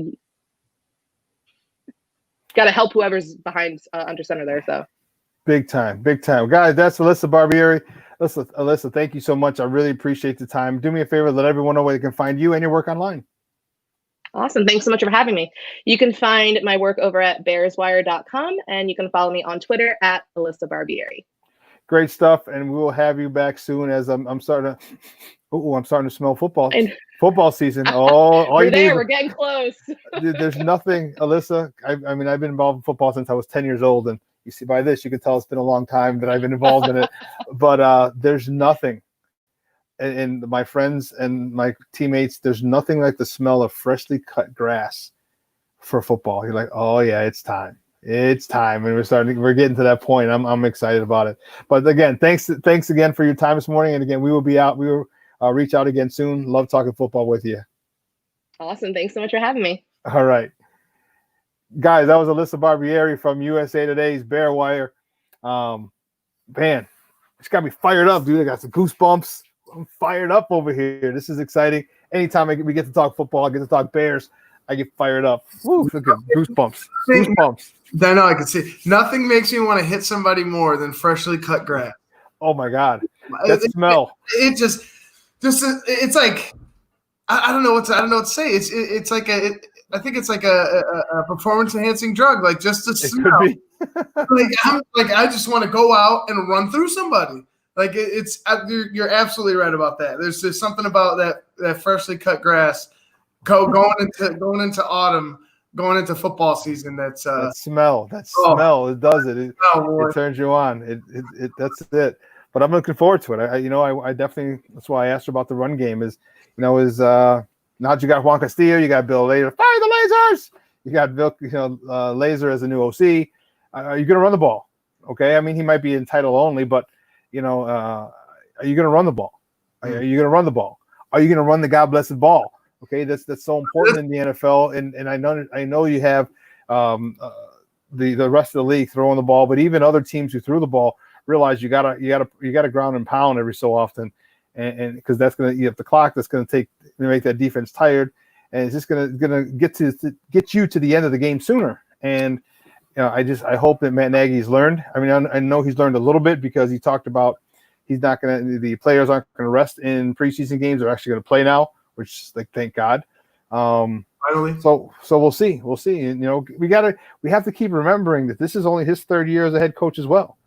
Got to help whoever's behind under center there. So big time, guys. That's Alyssa Barbieri. Alyssa, thank you so much. I really appreciate the time. Do me a favor, let everyone know where they can find you and your work online. Awesome. Thanks so much for having me. You can find my work over at bearswire.com, and you can follow me on Twitter at Alyssa Barbieri. Great stuff, and we will have you back soon. As I'm starting to smell football season. We're getting close. There's nothing, Alyssa. I mean, I've been involved in football since I was 10 years old, and you see by this, you can tell it's been a long time that I've been involved in it. But there's nothing, and my friends and my teammates, there's nothing like the smell of freshly cut grass for football. You're like, oh yeah, it's time. It's time, and we're getting to that point. I'm excited about it. But again, thanks again for your time this morning. And again, we will be out. We will reach out again soon. Love talking football with you. Awesome. Thanks so much for having me. All right, guys, that was Alyssa Barbieri from USA Today's Bear Wire. Man, it's got me fired up, dude. I got some goosebumps. I'm fired up over here. This is exciting. Anytime we get to talk football, I get to talk Bears, I get fired up. Woo, look at goosebumps. Goosebumps. I know, I can see. Nothing makes me want to hit somebody more than freshly cut grass. Oh my God, that smell! It just it's like I don't know what to say. It's like I think it's like a performance enhancing drug. Like just the smell. Could be. I just want to go out and run through somebody. Like you're absolutely right about that. There's something about that freshly cut grass going into autumn. Going into football season, that smell, it does it. It turns you on. It that's it. But I'm looking forward to it. I definitely. That's why I asked her about the run game. Now that you got Juan Castillo, you got Bill Lazor. Fire the lasers! You got Bill, Lazor as a new OC. Are you going to run the ball? Okay. I mean, he might be in title only, but are you going to run the ball? Are you going to run the ball? Are you going to run the God blessed ball? Okay, that's so important in the NFL, and I know you have the rest of the league throwing the ball, but even other teams who threw the ball realize you gotta ground and pound every so often, and because that's gonna you have the clock that's gonna make that defense tired, and it's just gonna get you to the end of the game sooner. And I hope that Matt Nagy's learned. I mean, I know he's learned a little bit because he talked about the players aren't gonna rest in preseason games; they're actually gonna play now. Which, thank God. Finally. So we'll see. And we have to keep remembering that this is only his third year as a head coach as well.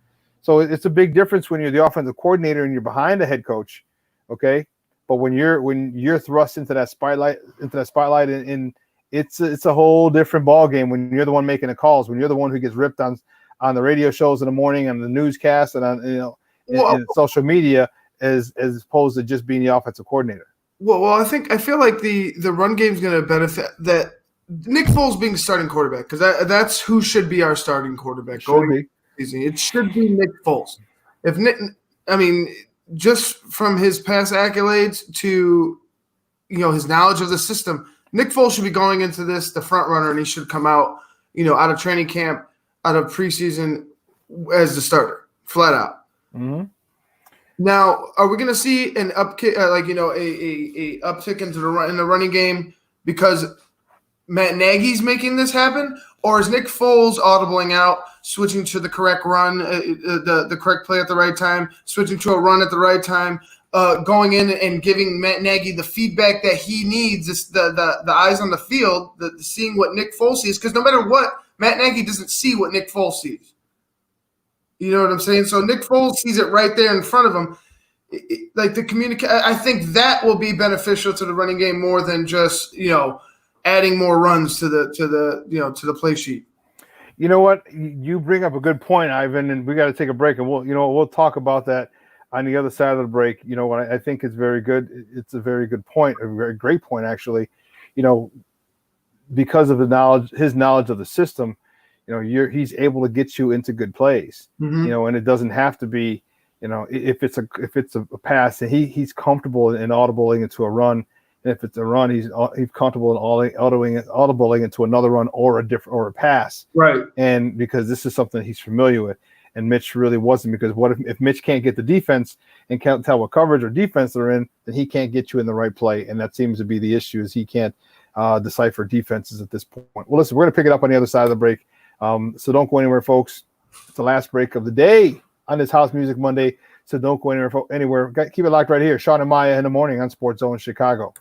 So it's a big difference when you're the offensive coordinator and you're behind a head coach, okay. But when you're thrust into that spotlight, and it's a whole different ball game when you're the one making the calls, when you're the one who gets ripped on the radio shows in the morning and the newscast and on in social media as opposed to just being the offensive coordinator. Well, I feel like the run game is going to benefit that Nick Foles being starting quarterback, because that's who should be our starting quarterback. It should be Nick Foles. Just from his past accolades to his knowledge of the system, Nick Foles should be going into this the front runner, and he should come out out of training camp, out of preseason as the starter, flat out. Mm-hmm. Now, are we going to see an upkick, a uptick in the running game because Matt Nagy's making this happen, or is Nick Foles audibling out, switching to the correct run, the correct play at the right time, switching to a run at the right time, going in and giving Matt Nagy the feedback that he needs, the eyes on the field, seeing what Nick Foles sees. Because no matter what, Matt Nagy doesn't see what Nick Foles sees. You know what I'm saying? So Nick Foles sees it right there in front of him. Like the I think that will be beneficial to the running game more than just adding more runs to the play sheet. You know what? You bring up a good point, Ivan, and we got to take a break, and we'll talk about that on the other side of the break. You know what? I think it's very good. It's a very good point, a very great point, actually. Because of his knowledge of the system, he's able to get you into good plays. Mm-hmm. And it doesn't have to be. If it's a pass, and he's comfortable in audibling into a run, and if it's a run, he's comfortable in audibling into another run or a pass. Right. And because this is something he's familiar with, and Mitch really wasn't. Because what if Mitch can't get the defense and can't tell what coverage or defense they're in, then he can't get you in the right play, and that seems to be the issue. Is he can't decipher defenses at this point. Well, listen, we're going to pick it up on the other side of the break, so don't go anywhere, folks. It's the last break of the day on this House Music Monday, so don't go anywhere. Keep it locked right here. Shawn and Maya in the morning on SportsZone Chicago.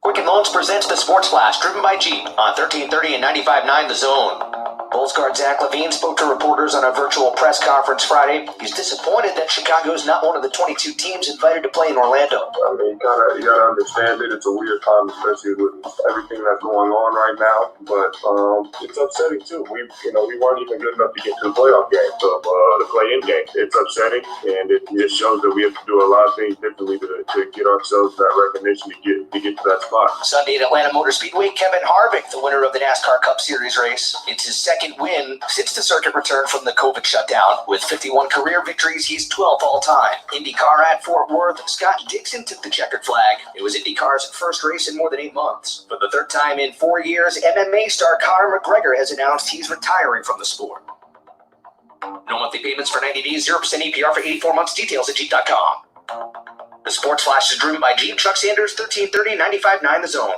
Quicken Loans presents the Sports Flash, driven by Jeep on 1330 and 95.9 The Zone. Bulls guard Zach LaVine spoke to reporters on a virtual press conference Friday. He's disappointed that Chicago is not one of the 22 teams invited to play in Orlando. I mean, you gotta understand it. It's a weird time, especially with everything that's going on right now. But it's upsetting too. We weren't even good enough to get to the playoff game, so the play-in game. It's upsetting, and it just shows that we have to do a lot of things differently to get ourselves that recognition to get to that spot. Sunday at Atlanta Motor Speedway, Kevin Harvick, the winner of the NASCAR Cup Series race. It's his second win since the circuit returned from the COVID shutdown. With 51 career victories, he's 12th all-time. IndyCar at Fort Worth, Scott Dixon took the checkered flag. It was IndyCar's first race in more than 8 months. For the third time in 4 years, MMA star Conor McGregor has announced he's retiring from the sport. No monthly payments for 90 days, 0% APR for 84 months. Details at Jeep.com. The Sports Flash is driven by Jeep. Chuck Sanders, 1330 95.9 The Zone.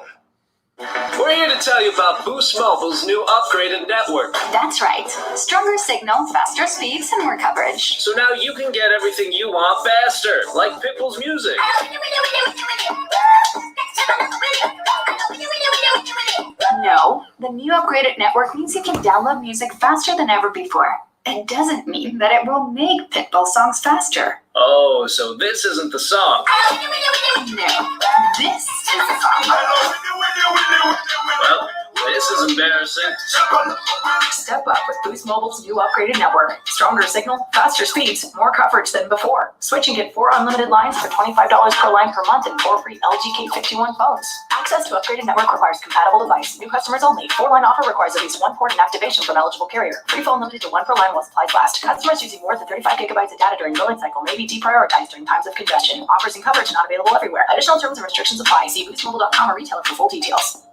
We're here to tell you about Boost Mobile's new upgraded network. That's right. Stronger signal, faster speeds, and more coverage. So now you can get everything you want faster, like Pitbull's music. No, the new upgraded network means you can download music faster than ever before. It doesn't mean that it will make Pitbull songs faster. Oh, so this isn't the song. No, this is the song. Well, this is embarrassing. Step up with Boost Mobile's new upgraded network. Stronger signal, faster speeds, more coverage than before. Switch and get 4 unlimited lines for $25 per line per month and 4 free LG K51 phones. Access to upgraded network requires compatible device. New customers only. 4-line offer requires at least 1 port and activation from eligible carrier. Free phone limited to 1 per line while supplies last. Customers using more than 35 gigabytes of data during billing cycle may be deprioritized during times of congestion. Offers and coverage not available everywhere. Additional terms and restrictions apply. See boostmobile.com or retailer for full details.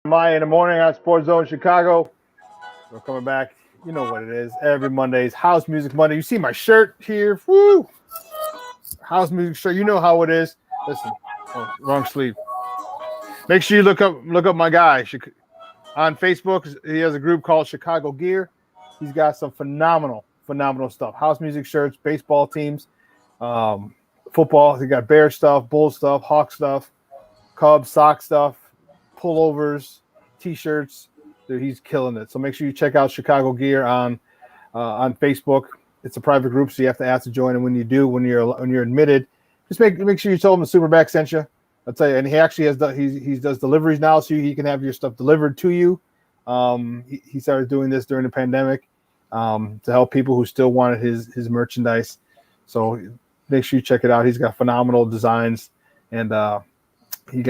Maya in the morning on SportsZone Chicago. We're coming back. You know what it is. Every Monday's House Music Monday. You see my shirt here. Woo! House Music shirt. You know how it is. Listen. Oh, wrong sleeve. Make sure you look up my guy. On Facebook, he has a group called Chicago Gear. He's got some phenomenal stuff. House music shirts, baseball teams, football. He got Bear stuff, Bull stuff, Hawk stuff, Cubs, Sox stuff, pullovers, T-shirts. Dude, he's killing it. So make sure you check out Chicago Gear on Facebook. It's a private group, so you have to ask to join. And when you do, when you're admitted, just make sure you tell him the Superback sent you. I'll tell you. And he actually he does deliveries now, so he can have your stuff delivered to you. He started doing this during the pandemic to help people who still wanted his merchandise. So make sure you check it out. He's got phenomenal designs, and he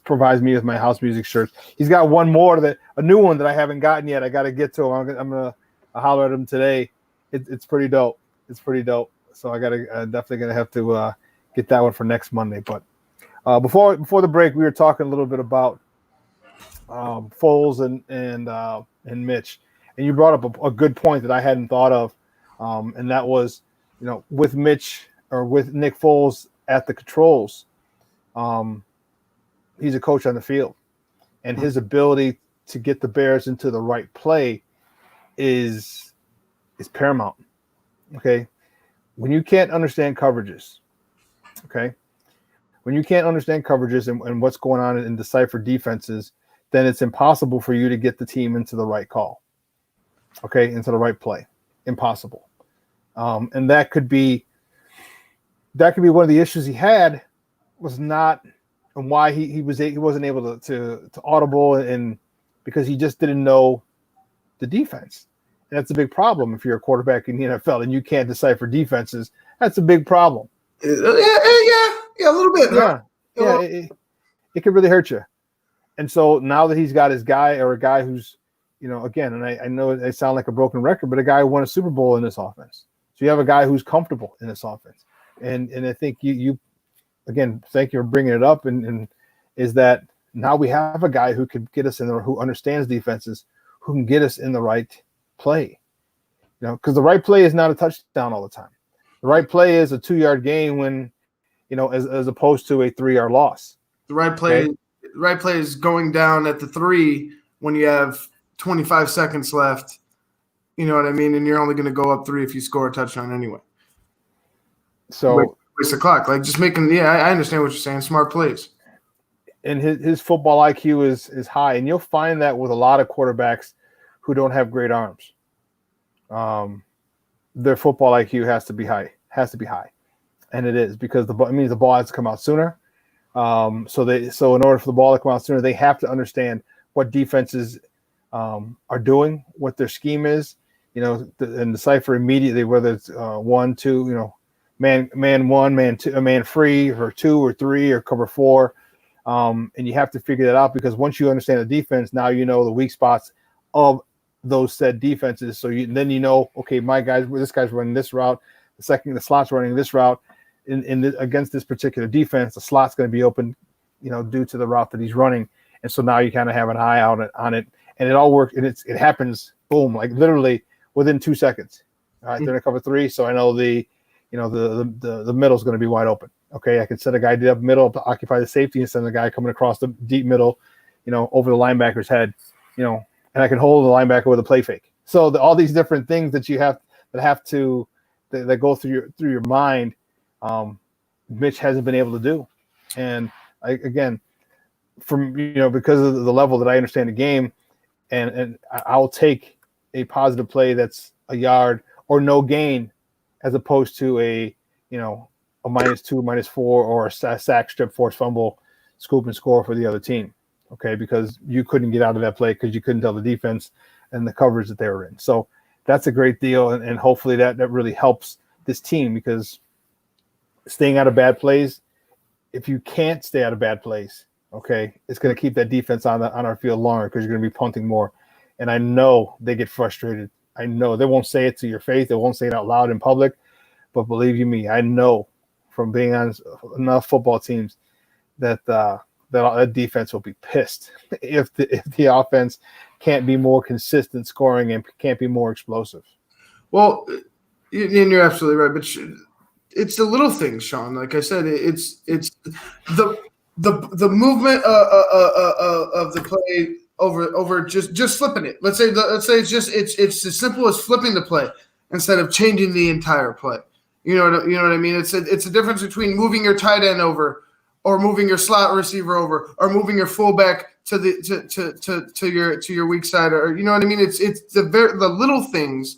provides me with my house music shirts. He's got one more a new one that I haven't gotten yet. I got to get to him. I'm gonna holler at him today. It's pretty dope. It's pretty dope. So I definitely gonna have to get that one for next Monday. But before the break, we were talking a little bit about Foles and Mitch, and you brought up a good point that I hadn't thought of, and that was, with Mitch or with Nick Foles at the controls, he's a coach on the field, and his ability to get the Bears into the right play is paramount. Okay, when you can't understand coverages, and what's going on and decipher defenses, then it's impossible for you to get the team into the right call, into the right play. Impossible. And that could be one of the issues he had, was not, and why he wasn't able to audible, and because he just didn't know the defense. And that's a big problem if you're a quarterback in the NFL and you can't decipher defenses. That's a big problem. Yeah, a little bit. Yeah, it could really hurt you. And so now that he's got his guy, or a guy who's, again, and I know I sound like a broken record, but a guy who won a Super Bowl in this offense. So you have a guy who's comfortable in this offense. And I think you again, thank you for bringing it up, and is that now we have a guy who could get us in there, who understands defenses, who can get us in the right play. Because the right play is not a touchdown all the time. The right play is a 2-yard gain when, as opposed to a 3-yard loss. The right play, right play is going down at the 3 when you have 25 seconds left. You know what I mean? And you're only going to go up 3 if you score a touchdown anyway. So waste the clock. Like, just making. Yeah, I understand what you're saying. Smart plays. And his football IQ is high, and you'll find that with a lot of quarterbacks who don't have great arms. Their football IQ has to be high, and it is, because it means the ball has to come out sooner. So in order for the ball to come out sooner, they have to understand what defenses are doing, what their scheme is, and decipher immediately whether it's 1, 2, man 1, man 2, man free, or 2 or 3 or cover 4. And you have to figure that out, because once you understand the defense, now you know the weak spots of those said defenses. So then okay, this guy's running this route. The slot's running this route. Against this particular defense, the slot's going to be open, due to the route that he's running. And so now you kind of have an eye out on it, and it all works. And it happens, boom, like literally within 2 seconds. All right, they're going to cover 3, so I know the middle's going to be wide open. Okay, I can set a guy up middle to occupy the safety, and send the guy coming across the deep middle, over the linebacker's head, and I can hold the linebacker with a play fake. So all these different things that you have that go through your mind, Mitch hasn't been able to do. And again, because of the level that I understand the game, and I'll take a positive play that's a yard or no gain, as opposed to a -2, -4, or a sack, strip, forced fumble, scoop and score for the other team. Okay, because you couldn't get out of that play because you couldn't tell the defense and the coverage that they were in. So that's a great deal, and hopefully that really helps this team, because staying out of bad plays, if you can't stay out of bad plays, okay, it's going to keep that defense on our field longer, because you're going to be punting more. And I know they get frustrated. I know they won't say it to your face. They won't say it out loud in public. But believe you me, I know from being on enough football teams that that defense will be pissed if the offense can't be more consistent scoring and can't be more explosive. Well, and you're absolutely right, but it's the little things, Shawn. Like I said, it's the movement of the play over just flipping it. Let's say it's as simple as flipping the play instead of changing the entire play. You know what I mean? It's a difference between moving your tight end over, or moving your slot receiver over, or moving your fullback to your weak side, or you know what I mean? It's the little things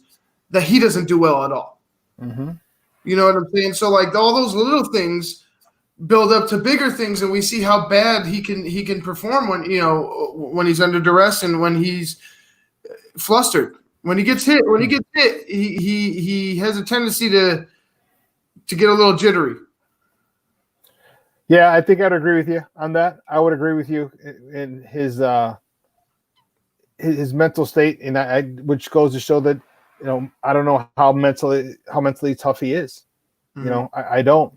that he doesn't do well at all. Mm-hmm. You know what I'm saying? So like all those little things build up to bigger things, and we see how bad he can perform when he's under duress and when he's flustered. When he gets hit, he has a tendency to to get a little jittery. Yeah, I think I'd agree with you on that. I would agree with you in his mental state, and which goes to show that I don't know how mentally tough he is. Mm-hmm. I don't.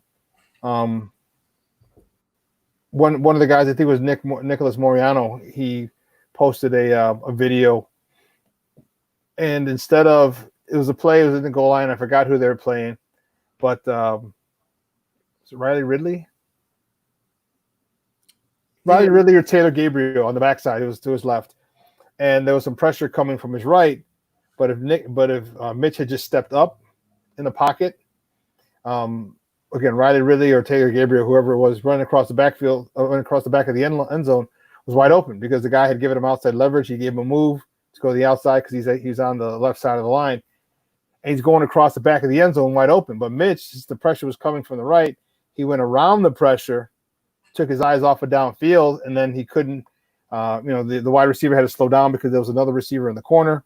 One of the guys, I think it was Nicholas Moriano, he posted a video, and instead of it was in the goal line. I forgot who they were playing, but was it Riley Ridley? Riley Ridley or Taylor Gabriel on the backside. It was to his left, and there was some pressure coming from his right. But if Mitch had just stepped up in the pocket, again, Riley Ridley or Taylor Gabriel, whoever it was, running across the backfield, running across the back of the end zone, was wide open because the guy had given him outside leverage. He gave him a move to go to the outside because he's on the left side of the line, and he's going across the back of the end zone wide open. But Mitch, since the pressure was coming from the right, he went around the pressure, took his eyes off of downfield, and then he couldn't. The wide receiver had to slow down because there was another receiver in the corner.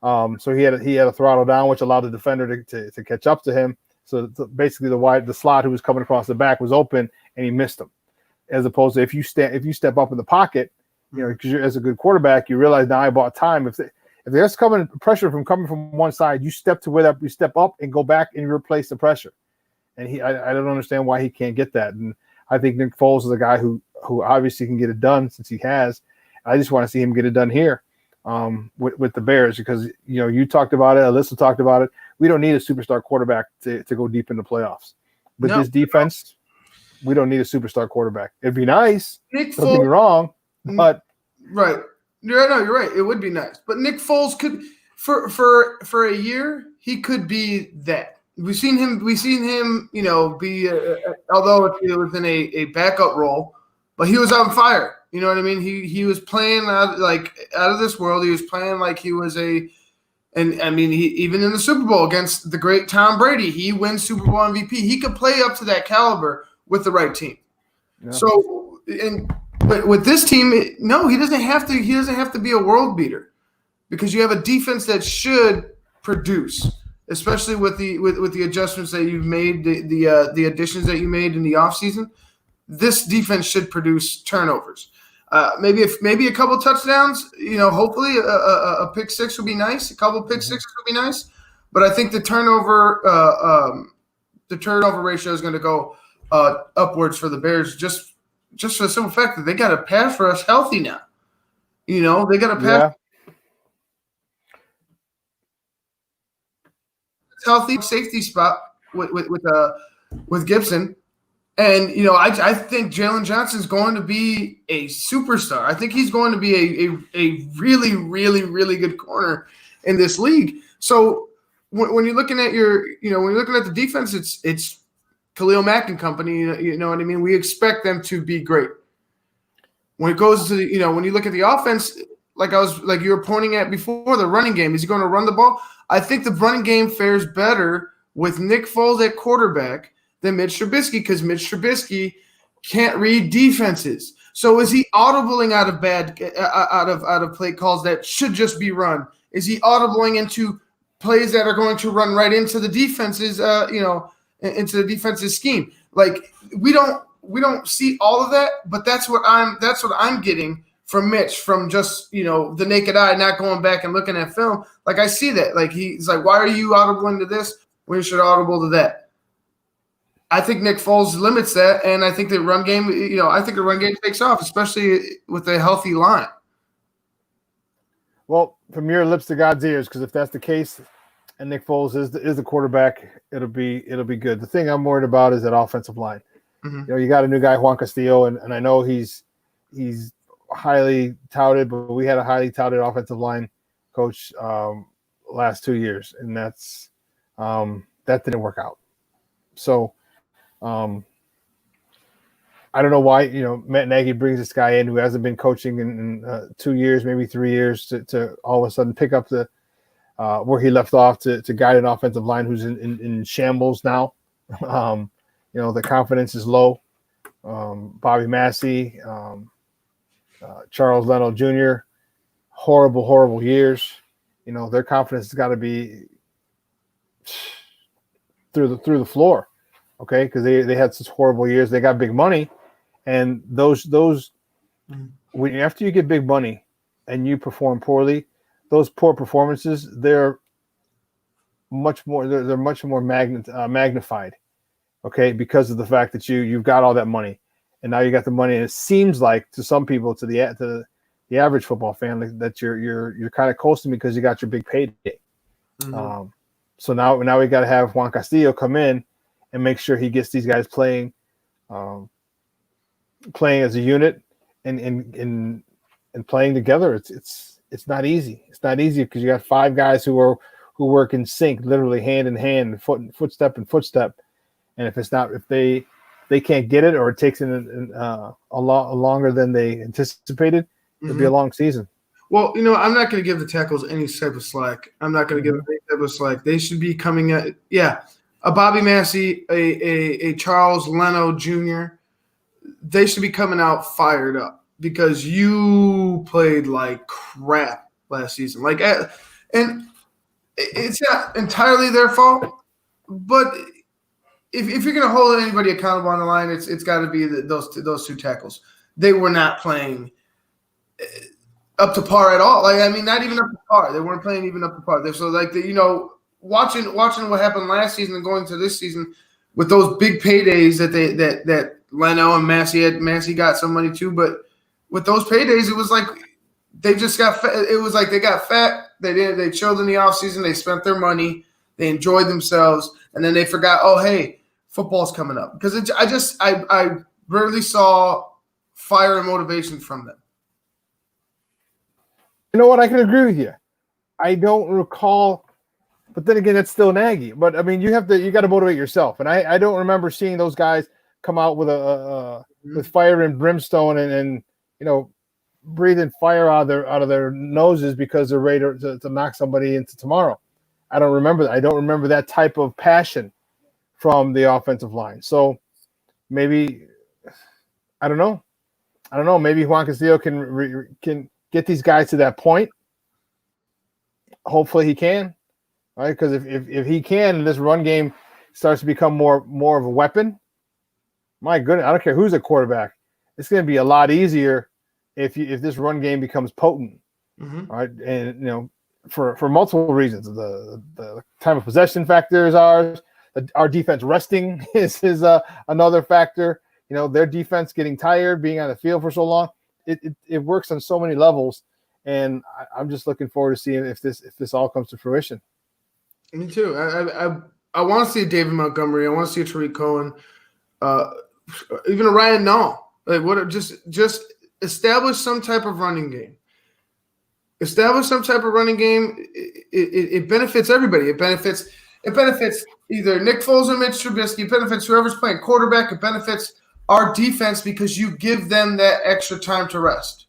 So he had to throttle down, which allowed the defender to catch up to him. So basically, the slot who was coming across the back was open, and he missed him. As opposed to if you step up in the pocket, because you're as a good quarterback, you realize now I bought time. If there's pressure coming from one side, you step up and go back and you replace the pressure. And I don't understand why he can't get that. And I think Nick Foles is a guy who obviously can get it done since he has. I just want to see him get it done here with the Bears because you talked about it, Alyssa talked about it. We don't need a superstar quarterback to go deep in the playoffs. With this defense, we don't need a superstar quarterback. It'd be nice. Don't get me wrong, but right. No, you're right. It would be nice, but Nick Foles could for a year he could be that. We've seen him, be although it was in a backup role, but he was on fire. You know what I mean? He was playing out of this world. He was playing like he was and I mean, he even in the Super Bowl against the great Tom Brady, he wins Super Bowl MVP. He could play up to that caliber with the right team. Yeah. So, but with this team, no, he doesn't have to. He doesn't have to be a world beater because you have a defense that should produce. Especially with the adjustments that you've made, the additions that you made in the offseason, this defense should produce turnovers. Maybe a couple touchdowns. Hopefully a pick six would be nice. A couple pick sixes would be nice. But I think the turnover ratio is going to go upwards for the Bears just for the simple fact that they got a pass for us healthy now. They got a pass. Yeah. Healthy safety spot with Gibson, and I think Jalen Johnson's going to be a superstar. I think he's going to be a really, really, really good corner in this league. So when you're looking at when you're looking at the defense, it's Khalil Mack and company. You know what I mean? We expect them to be great. When it goes to when you look at the offense, like you were pointing at before, the running game, is he going to run the ball? I think the running game fares better with Nick Foles at quarterback than Mitch Trubisky because Mitch Trubisky can't read defenses. So is he audibling out of play calls that should just be run? Is he audibling into plays that are going to run right into the defenses, into the defensive scheme? Like we don't see all of that, but that's what I'm getting from Mitch, from just, the naked eye, not going back and looking at film. Like, I see that. Like, he's like, why are you audibling to this when you should audible to that? I think Nick Foles limits that, and I think the run game, I think the run game takes off, especially with a healthy line. Well, from your lips to God's ears, because if that's the case, and Nick Foles is the quarterback, it'll be good. The thing I'm worried about is that offensive line. Mm-hmm. You got a new guy, Juan Castillo, and I know he's highly touted, but we had a highly touted offensive line coach last 2 years, and that didn't work out. So I don't know why Matt Nagy brings this guy in who hasn't been coaching in 2 years, maybe 3 years, to all of a sudden pick up the where he left off to guide an offensive line who's in shambles now. The confidence is low. Bobby Massey, Charles Leno Jr., horrible years. Their confidence has got to be through the floor. okay, because they had such horrible years. They got big money, and those when after you get big money and you perform poorly, those poor performances they're much more magnified, okay, because of the fact that you've got all that money, and now you got the money, and it seems like to some people, to the average football fan, that you're kind of coasting because you got your big payday. Mm-hmm. So now we got to have Juan Castillo come in and make sure he gets these guys playing as a unit and playing together. It's not easy. It's not easy because you got 5 guys who work in sync, literally hand in hand, footstep and footstep. And if they can't get it, or it takes a lot longer than they anticipated, it'll be a long season. Well, I'm not going to give the tackles any type of slack. I'm not going to give them any type of slack. They should be coming at a Bobby Massey, a Charles Leno Jr. They should be coming out fired up because you played like crap last season. And it's not entirely their fault, but if you're going to hold anybody accountable on the line, it's got to be those 2 tackles. They were not playing up to par at all. Not even up to par. They weren't playing even up to par. So watching what happened last season and going to this season with those big paydays that Leno and Massey had. Massey got some money too, but with those paydays, it was like they just got fat. It was like they got fat. They chilled in the offseason. They spent their money. They enjoyed themselves, and then they forgot, oh, hey, football's coming up. Because I rarely saw fire and motivation from them. You know what? I can agree with you. I don't recall, but then again, it's still Nagy. But I mean, you got to motivate yourself, and I don't remember seeing those guys come out with with fire and brimstone and breathing fire out of their noses because they're ready to knock somebody into tomorrow. I don't remember that. I don't remember that type of passion from the offensive line. So maybe I don't know. Maybe Juan Castillo can get these guys to that point. Hopefully he can, right? Because if he can, and this run game starts to become more of a weapon, my goodness, I don't care who's a quarterback. It's going to be a lot easier if this run game becomes potent, right? And for multiple reasons, the time of possession factor is ours. Our defense resting is another factor. Their defense getting tired, being on the field for so long. It works on so many levels, and I'm just looking forward to seeing if this all comes to fruition. Me too. I want to see David Montgomery. I want to see a Tariq Cohen, even a Ryan Nall. Just establish some type of running game. It benefits everybody. It benefits either Nick Foles or Mitch Trubisky. It benefits whoever's playing quarterback. It benefits our defense because you give them that extra time to rest.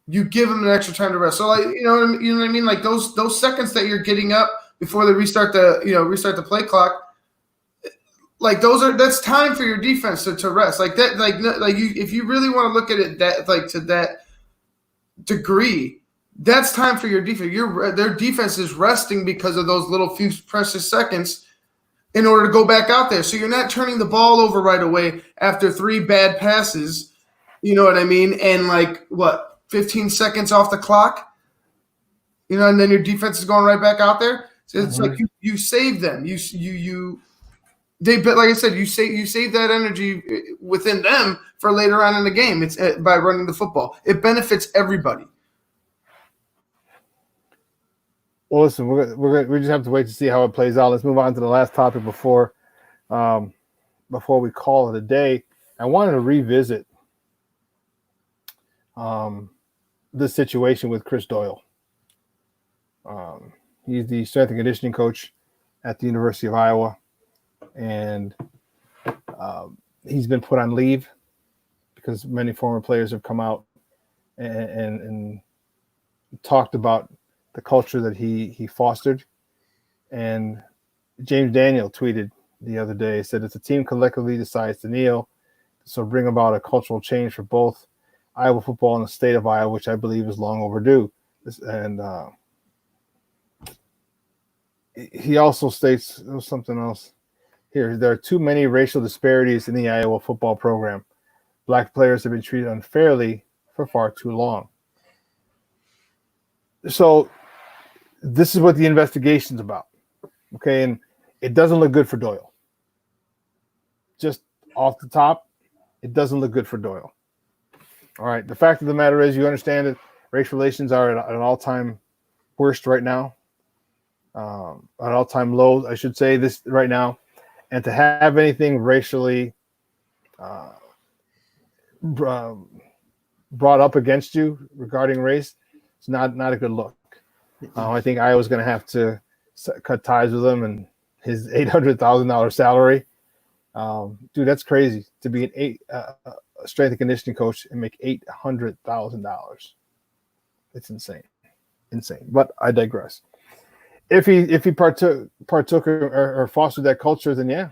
You give them an extra time to rest. So you know what I mean? Like those seconds that you're getting up before they restart the play clock. Like that's time for your defense to rest. Like that. If you really want to look at it to that degree, that's time for your defense. Their defense is resting because of those little few precious seconds in order to go back out there. So you're not turning the ball over right away after 3 bad passes. You know what I mean? And 15 seconds off the clock. And then your defense is going right back out there. So it's like you save them. But like I said, you save that energy within them for later on in the game. It's by running the football. It benefits everybody. Well, listen, we just have to wait to see how it plays out. Let's move on to the last topic before we call it a day. I wanted to revisit the situation with Chris Doyle. He's the strength and conditioning coach at the University of Iowa, and he's been put on leave because many former players have come out and talked about the culture that he fostered. And James Daniel tweeted the other day, said, if the team collectively decides to kneel, this will bring about a cultural change for both Iowa football and the state of Iowa, which I believe is long overdue. And he also states, there was something else. Here, there are too many racial disparities in the Iowa football program. Black players have been treated unfairly for far too long. So this is what the investigation's about. Okay, and it doesn't look good for Doyle. Just off the top, it doesn't look good for Doyle. All right, the fact of the matter is, you understand that race relations are at an all-time worst right now, an all-time low, I should say, this right now. And to have anything racially brought up against you regarding race, it's not a good look. I think Iowa's going to have to cut ties with him and his $800,000 salary. Dude, that's crazy to be a strength and conditioning coach and make $800,000. It's insane. But I digress. If he partook or fostered that culture, then yeah,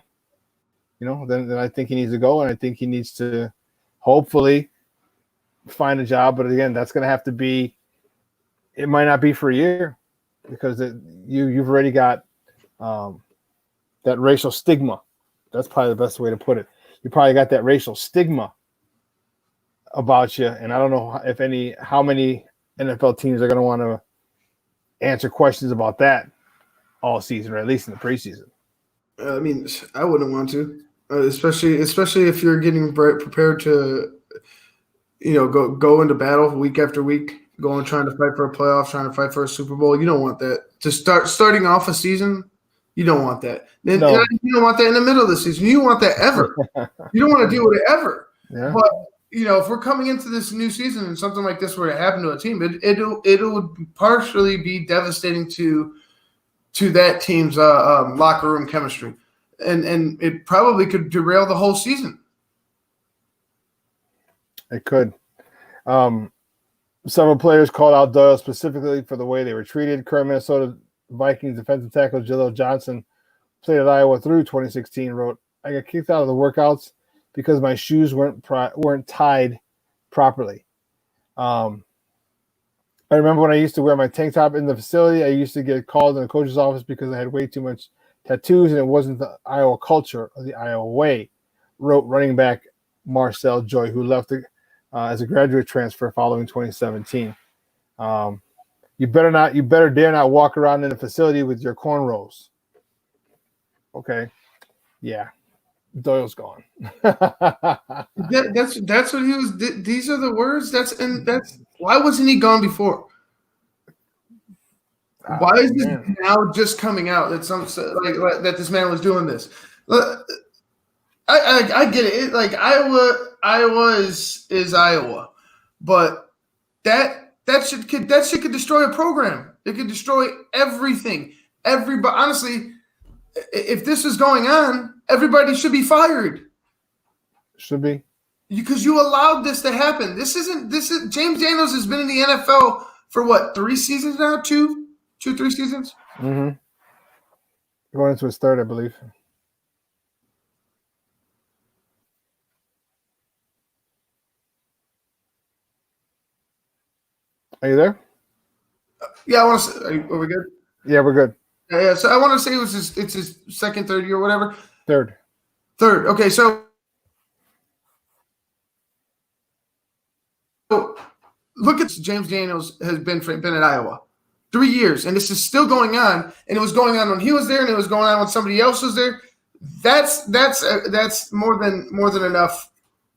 then I think he needs to go, and I think he needs to hopefully find a job. But again, that's going to have to be. It might not be for a year because you've already got that racial stigma. That's probably the best way to put it. You probably got that racial stigma about you, and I don't know how many NFL teams are going to want to answer questions about that all season, or at least in the preseason. I mean, I wouldn't want to, especially if you're getting prepared to, go into battle week after week, going trying to fight for a playoff, trying to fight for a Super Bowl. You don't want that to starting off a season. You don't want that. And you don't want that in the middle of the season. You don't want that ever. You don't want to deal with it ever. Yeah. But if we're coming into this new season and something like this were to happen to a team, it would partially be devastating to that team's locker room chemistry, and it probably could derail the whole season. It could. Several players called out Doyle specifically for the way they were treated. Current Minnesota Vikings defensive tackle Jaleel Johnson, played at Iowa through 2016, wrote, "I got kicked out of the workouts because my shoes weren't tied properly. I remember when I used to wear my tank top in the facility, I used to get called in the coach's office because I had way too much tattoos and it wasn't the Iowa culture or the Iowa way," wrote running back Marcel Joy, who left as a graduate transfer following 2017. You better dare not walk around in the facility with your cornrows. Okay. Yeah. Doyle's gone. That's what he was. These are the words. That's why wasn't he gone before? Why is it now just coming out that that this man was doing this? I get it. Like Iowa is Iowa, but that shit could destroy a program. It could destroy everything. Everybody, honestly, if this is going on, everybody should be fired. Should be. Because you allowed this to happen. This is James Daniels has been in the NFL for what, 3 seasons now? 3 seasons? Mm-hmm. Going into his third, I believe. Are you there? Yeah, I want to say, are we good? Yeah, we're good. Yeah, so I want to say it's his second, third year, whatever. Third. Okay, so look at James Daniels has been at Iowa 3 years, and this is still going on. And it was going on when he was there, and it was going on when somebody else was there. That's more than enough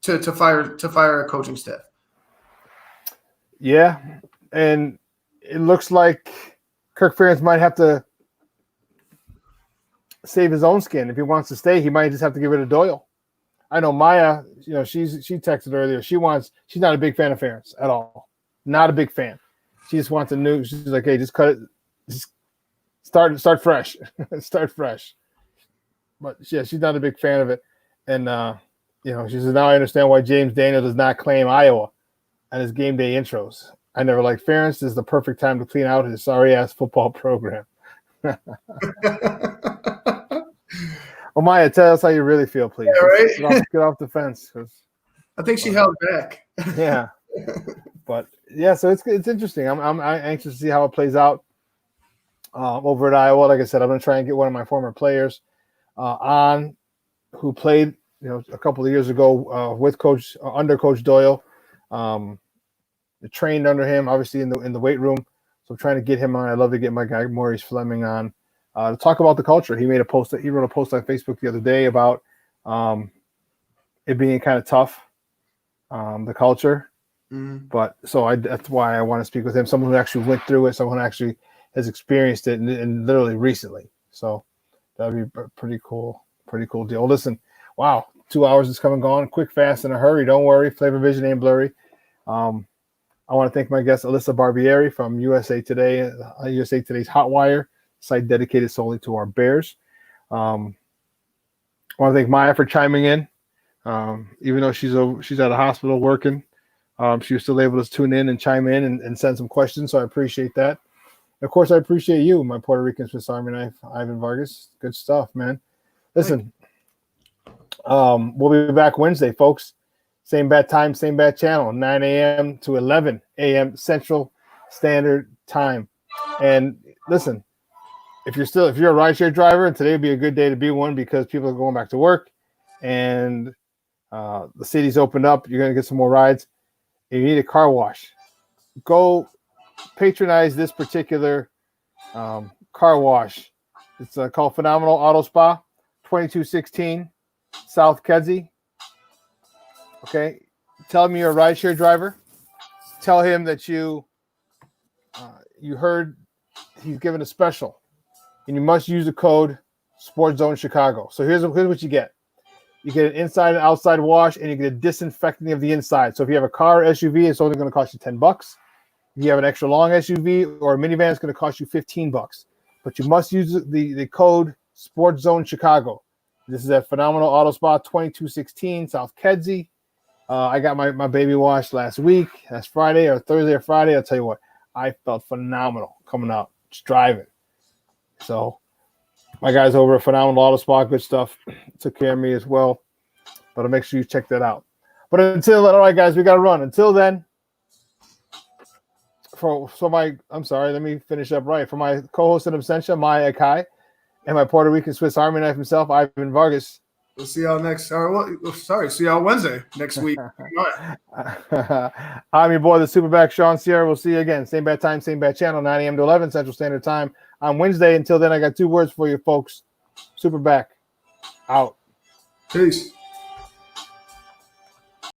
to fire a coaching staff. Yeah, and it looks like Kirk Ferentz might have to save his own skin. If he wants to stay, he might just have to give it to Doyle. I know Maya, she texted earlier. She's not a big fan of Ferentz at all. Not a big fan. She just wants a new. She's like, hey, just cut it. Just start fresh. Start fresh. But yeah, she's not a big fan of it. And she says, now I understand why James Daniels does not claim Iowa on his game day intros. I never liked Ferentz. This is the perfect time to clean out his sorry-ass football program. Well, Maya, tell us how you really feel, please. Yeah, right? Get off the fence. I think she held back. Yeah. But, yeah, so it's interesting. I'm anxious to see how it plays out over at Iowa. Like I said, I'm going to try and get one of my former players who played a couple of years ago with under Coach Doyle. Trained under him, obviously in the weight room. So I'm trying to get him on. I'd love to get my guy Maurice Fleming on to talk about the culture. He wrote a post on Facebook the other day about it being kind of tough, the culture. Mm-hmm. But that's why I want to speak with him. Someone who actually went through it, someone who actually has experienced it and literally recently. So that'd be a pretty cool deal. Listen, wow, 2 hours is come and gone, quick, fast, in a hurry. Don't worry, Flavor Vision ain't blurry. I want to thank my guest, Alyssa Barbieri from USA Today, USA Today's Hot Wire, site dedicated solely to our Bears. I want to thank Maya for chiming in. Even though she's at a hospital working, she was still able to tune in and chime in and send some questions, so I appreciate that. And of course, I appreciate you, my Puerto Rican Swiss Army knife, Ivan Vargas. Good stuff, man. Listen, we'll be back Wednesday, folks. Same bad time, same bad channel, 9 a.m. to 11 a.m. Central Standard Time. And listen, if you're a rideshare driver, and today would be a good day to be one because people are going back to work and the city's opened up, you're going to get some more rides. And you need a car wash. Go patronize this particular car wash. It's called Phenomenal Auto Spa, 2216 South Kedzie. Okay, tell him you're a rideshare driver. Tell him that you heard he's given a special, and you must use the code SportsZone Chicago. So here's what you get. You get an inside and outside wash, and you get a disinfecting of the inside. So if you have a car or SUV, it's only going to cost you $10. If you have an extra long SUV or a minivan, it's going to cost you $15. But you must use the code SportsZone Chicago. This is at Phenomenal Auto Spa, 2216 South Kedzie. I got my baby wash last week. That's Friday or Thursday or Friday. I'll tell you what, I felt phenomenal coming out, just driving. So my guys over at Phenomenal Auto Spa, good stuff. Took care of me as well. But I'll make sure you check that out. But until then, all right, guys, we got to run. Until then, let me finish up right. For my co-host in absentia, Maya Akai, and my Puerto Rican Swiss Army knife himself, Ivan Vargas. We'll see y'all see y'all Wednesday next week. I'm your boy, the Superback, Shawn Sierra. We'll see you again. Same bad time, same bad channel, 9 a.m. to 11 Central Standard Time on Wednesday. Until then, I got 2 words for you, folks. Superback, out. Peace.